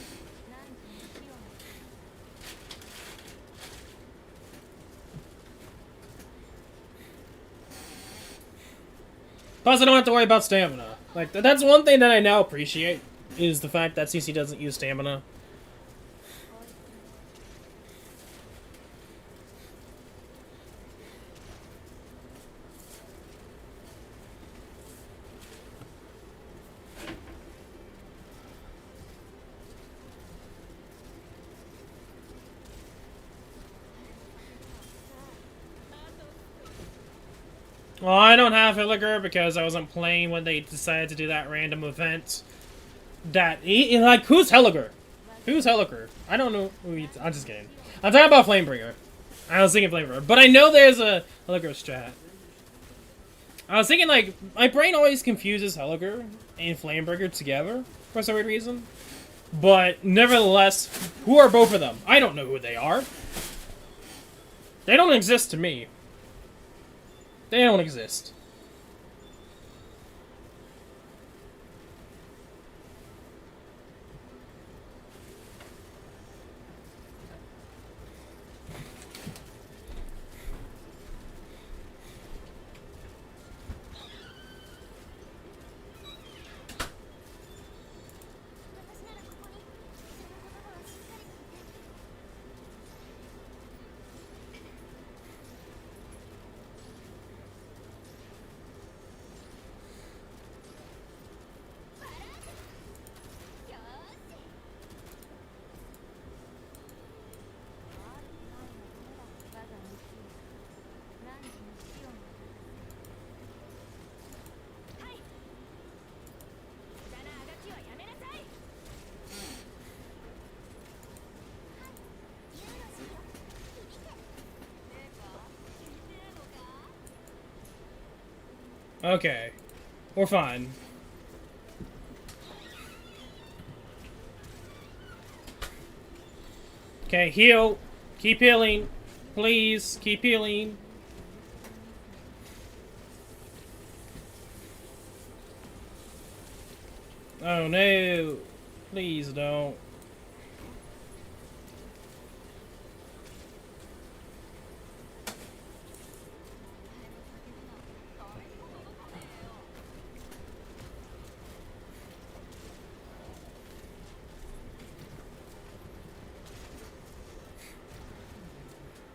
Plus, I don't have to worry about stamina. Like, that's one thing that I now appreciate, is the fact that CC doesn't use stamina. Well, I don't have Hilliger because I wasn't playing when they decided to do that random event. Like, who's Helliger? Who's Helliger? I don't know who I'm just kidding. I'm talking about Flamebringer. I was thinking Flamebringer. But I know there's a Helliger strat. I was thinking, like, my brain always confuses Helliger and Flamebringer together for some weird reason. But, nevertheless, who are both of them? I don't know who they are. They don't exist to me. They don't exist. Okay. We're fine. Okay, heal. Keep healing. Please, keep healing. Oh no. Please don't.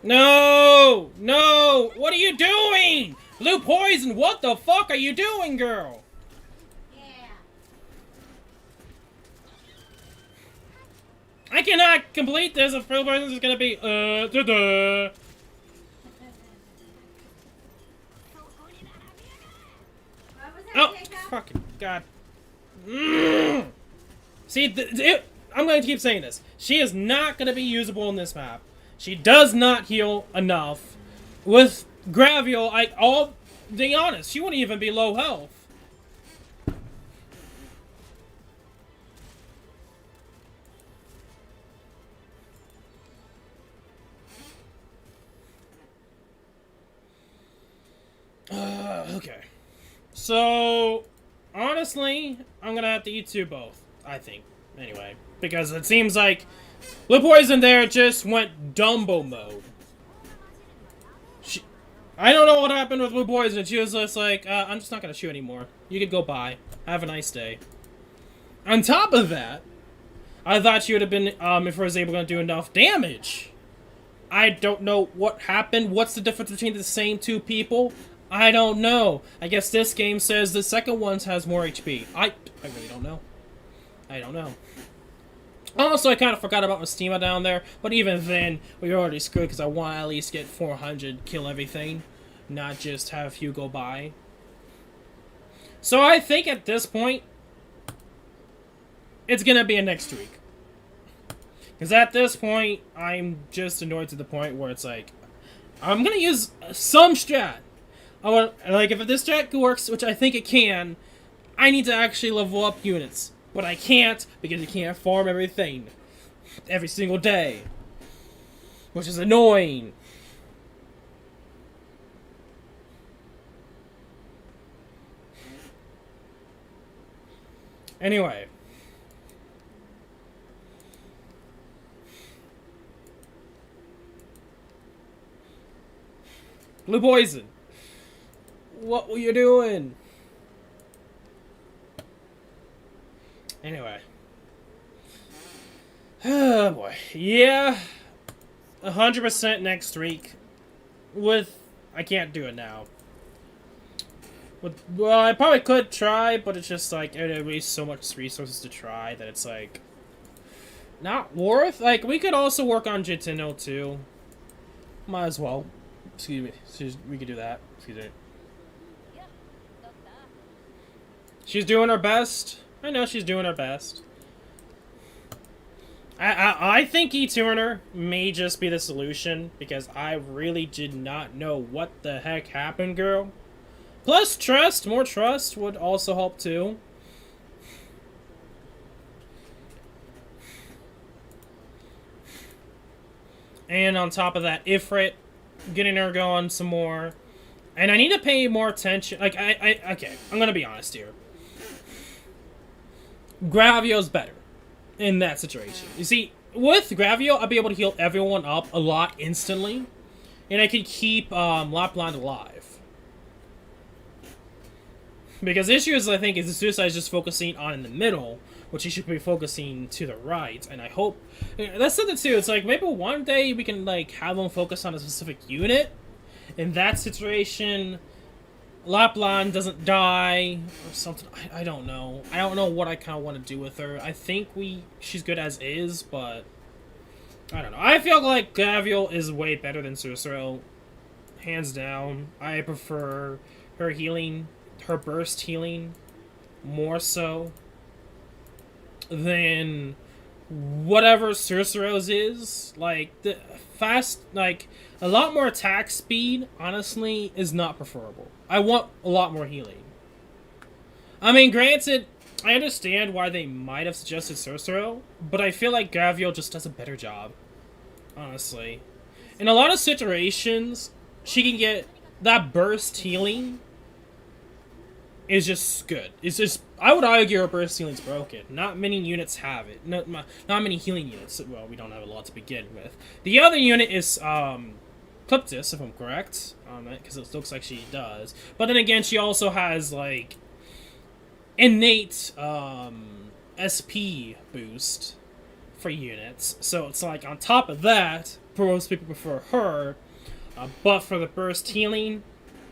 No! No! What are you doing? Blue Poison, what the fuck are you doing, girl? Yeah. I cannot complete this if Blue Poison is gonna be, duh. Oh, fucking god. See, I'm going to keep saying this. She is not going to be usable in this map. She does not heal enough. With Graviel, I'll be honest, she wouldn't even be low health. Okay. So, honestly, I'm gonna have to eat two both, I think. Anyway, because it seems like Blue Poison there just went Dumbo mode. I don't know what happened with Blue Poison. She was just like, I'm just not gonna shoot anymore. You could go by. Have a nice day. On top of that, I thought she would have been, if I was able to do enough damage. I don't know what happened. What's the difference between the same two people? I don't know. I guess this game says the second one has more HP. I really don't know. I don't know. Also, I kind of forgot about Mystima down there, but even then, we were already screwed because I want to at least get 400, kill everything, not just have few go by. So I think at this point, it's going to be a next week. Because at this point, I'm just annoyed to the point where it's like, I'm going to use some strat. I want, like, if this track works, which I think it can, I need to actually level up units. But I can't, because you can't farm everything every single day. Which is annoying. Anyway. Blue Poison. What were you doing? Anyway. Oh boy. Yeah. 100% next week. I can't do it now. Well, I probably could try, but it's just like, it would waste so much resources to try that it's like, not worth. Like, we could also work on Jitino too. Might as well. Excuse me. We could do that. Excuse me. She's doing her best. I know she's doing her best. I think E-Tuner may just be the solution, because I really did not know what the heck happened, girl. Plus trust, more trust would also help too. And on top of that, Ifrit, getting her going some more. And I need to pay more attention. Like, okay, I'm gonna be honest here. Gravio's better in that situation. You see, with Gravio, I'll be able to heal everyone up a lot instantly. And I can keep Lapland alive. Because the issue is, I think, is the Suicide is just focusing on in the middle, which he should be focusing to the right. And I hope... That's something too, it's like, maybe one day we can, like, have him focus on a specific unit. In that situation, Lapland doesn't die, or something. I don't know. I don't know what I kind of want to do with her. I think she's good as is, but... I don't know. I feel like Gravio is way better than Suicero. Hands down. I prefer her healing... her burst healing more so than whatever Suiciro's is. Like, the fast, like, a lot more attack speed, honestly, is not preferable. I want a lot more healing. I mean, granted, I understand why they might have suggested Suicero, but I feel like Gravio just does a better job, honestly. In a lot of situations, she can get that burst healing is just good. It's just, I would argue her burst healing's broken. Not many units have it. Not many healing units. Well, we don't have a lot to begin with. The other unit is Cliptis, if I'm correct, because it looks like she does. But then again, she also has like innate SP boost for units. So it's like on top of that, most people prefer her. But for the burst healing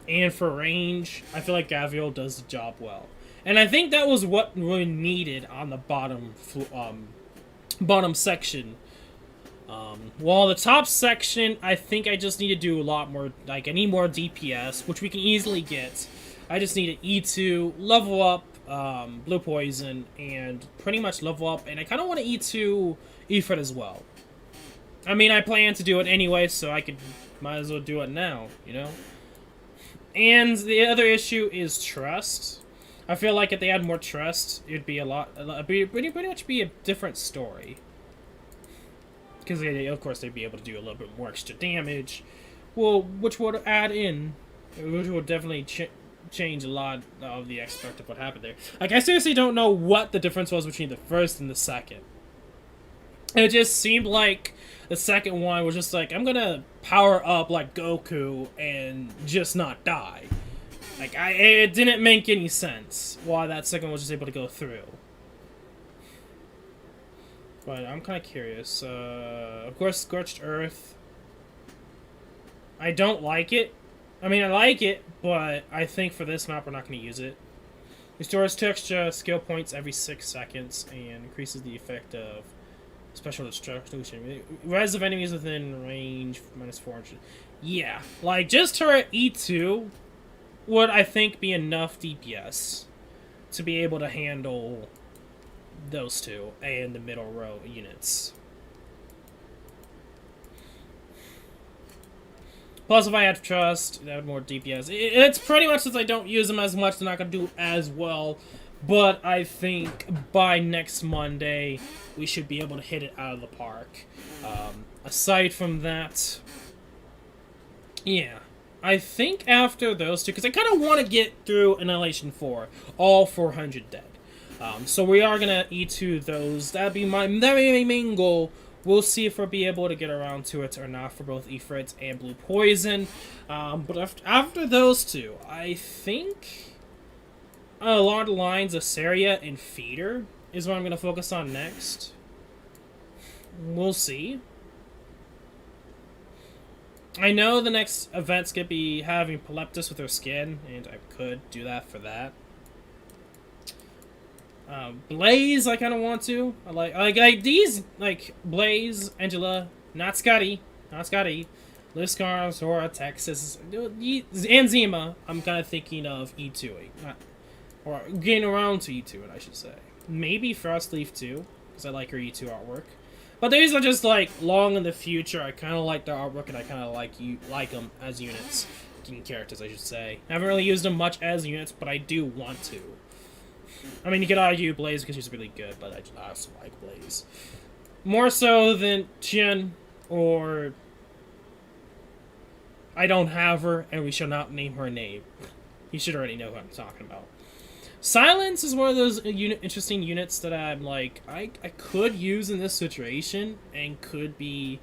and for range, I feel like Gravio does the job well. And I think that was what we needed on the bottom section. While the top section, I think I just need to do a lot more, like, I need more DPS, which we can easily get. I just need an E2, level up Blue Poison, and pretty much level up, and I kind of want to E2 Ifrit as well. I mean, I plan to do it anyway, so I might as well do it now, you know? And the other issue is trust. I feel like if they had more trust, it'd be pretty much be a different story. Because of course they'd be able to do a little bit more extra damage, well, which would add in, which would definitely change a lot of the aspect of what happened there. Like, I seriously don't know what the difference was between the first and the second. It just seemed like the second one was just like, I'm gonna power up like Goku and just not die. Like, it didn't make any sense why that second one was just able to go through. But I'm kind of curious. Of course, Scorched Earth. I don't like it. I mean, I like it, but I think for this map we're not going to use it. Restores 2 extra skill points every 6 seconds and increases the effect of special destruction. Res of enemies within range minus 400. Yeah, like just her E2 would, I think, be enough DPS to be able to handle those two and the middle row units. Plus, if I have trust, that would more DPS. It's pretty much since I don't use them as much, they're not gonna do as well. But I think by next Monday, we should be able to hit it out of the park. Aside from that, yeah. I think after those two, because I kind of want to get through Annihilation 4, all 400 dead. So we are going to E2 those. That'd be my main goal. We'll see if we'll be able to get around to it or not for both Ifrit and Blue Poison. But after those two, I think along the lines of Saria and Feeder is what I'm going to focus on next. We'll see. I know the next event's gonna be having Poleptus with her skin, and I could do that for that. Blaze, I kind of want to. I like these, like Blaze, Angela, not Scotty, Liskar, Zora, Texas, and Zima. I'm kind of thinking of E2ing, or getting around to E2ing, I should say. Maybe Frostleaf too, because I like her E2 artwork. But these are just like long in the future. I kind of like the artwork, and I kind of like them as units, characters, I should say. I haven't really used them much as units, but I do want to. I mean, you could argue Blaze because she's really good, but I also like Blaze more so than Chen or I don't have her, and we shall not name her name. You should already know who I'm talking about. Silence is one of those interesting units that I'm like, I could use in this situation, and could be...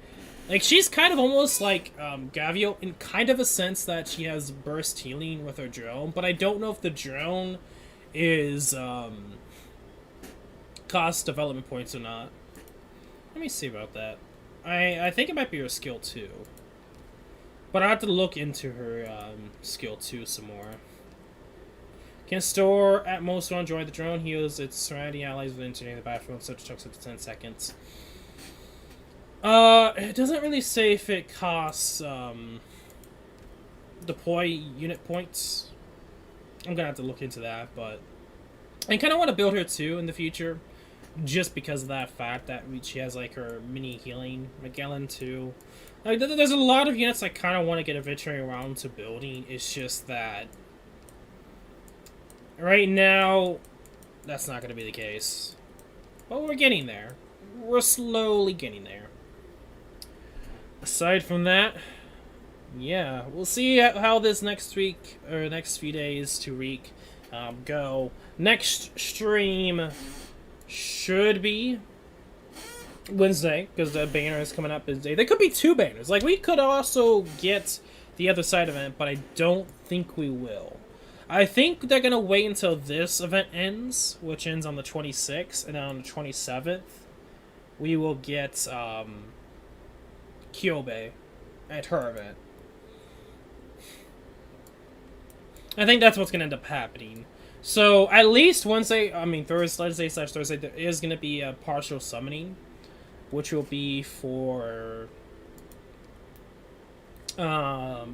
Like, she's kind of almost like Gavio in kind of a sense that she has burst healing with her drone, but I don't know if the drone is cost development points or not. Let me see about that. I think it might be her skill 2. But I have to look into her skill 2 some more. Can store at most one droid. The drone heals its surrounding allies with entering the battlefield, such chunks up to 10 seconds. It doesn't really say if it costs deploy unit points. I'm gonna have to look into that, but I kind of want to build her too in the future, just because of that fact that she has like her mini healing Magellan too. Like, there's a lot of units I kind of want to get eventually around to building. It's just that right now, that's not going to be the case. But we're getting there. We're slowly getting there. Aside from that, yeah, we'll see how this next week, or next few days to week, go. Next stream should be Wednesday, because the banner is coming up Wednesday. There could be 2 banners. Like, we could also get the other side event, but I don't think we will. I think they're going to wait until this event ends, which ends on the 26th, and then on the 27th, we will get Kyobe at her event. I think that's what's going to end up happening. So, at least Wednesday, Thursday/Thursday, there is going to be a partial summoning, which will be for the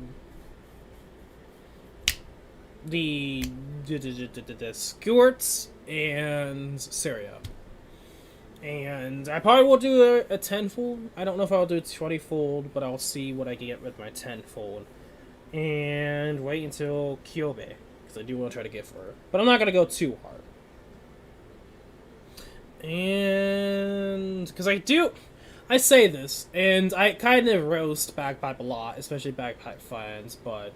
Skewerts and Syria. And I probably will do a 10-fold. I don't know if I'll do a 20-fold, but I'll see what I can get with my 10-fold. And wait until Kyobe, because I do want to try to get for her. But I'm not going to go too hard. And because I say this, and I kind of roast Bagpipe a lot, especially Bagpipe fans, but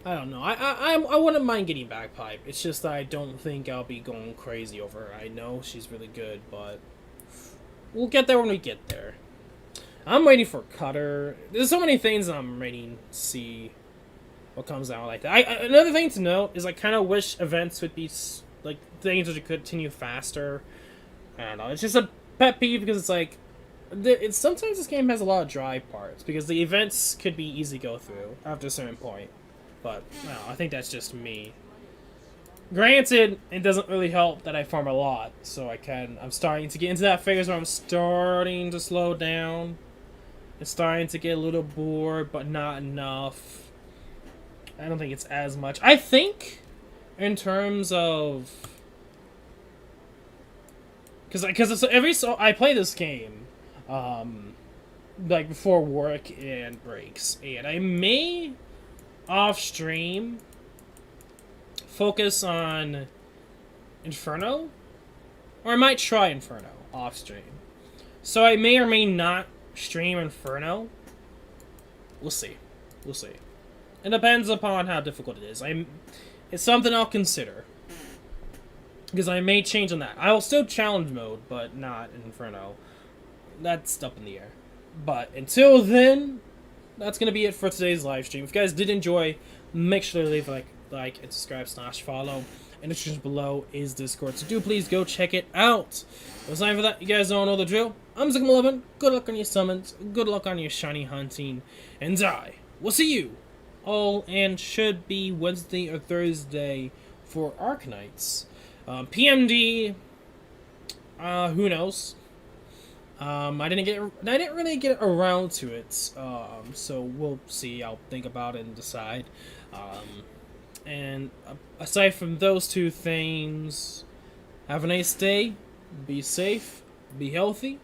I don't know. I wouldn't mind getting Bagpipe. It's just that I don't think I'll be going crazy over her. I know she's really good, but we'll get there when we get there. I'm waiting for Cutter. There's so many things I'm waiting to see what comes out like that. Another thing to note is I kind of wish events would be like things would continue faster. I don't know. It's just a pet peeve because it's like sometimes this game has a lot of dry parts because the events could be easy to go through after a certain point. But no, I think that's just me. Granted, it doesn't really help that I farm a lot, so I'm starting to get into that phase where I'm starting to slow down. It's starting to get a little bored, but not enough. I don't think it's as much. I think, in terms of, because I play this game, like before work and breaks, and I may off stream focus on Inferno, or I might try Inferno off stream. So I may or may not stream Inferno. We'll see. We'll see. It depends upon how difficult it is. It's something I'll consider. Because I may change on that. I will still challenge mode, but not Inferno. That's up in the air. But until then, that's going to be it for today's live stream. If you guys did enjoy, make sure to leave a like and subscribe / follow. In the description below is Discord, so do please go check it out. Aside for that, you guys all know the drill. I'm Zigma11. Good luck on your summons. Good luck on your shiny hunting. And I will see you all, and should be Wednesday or Thursday for Arknights. PMD, who knows? I didn't really get around to it. So we'll see. I'll think about it and decide. And aside from those two things, have a nice day. Be safe. Be healthy.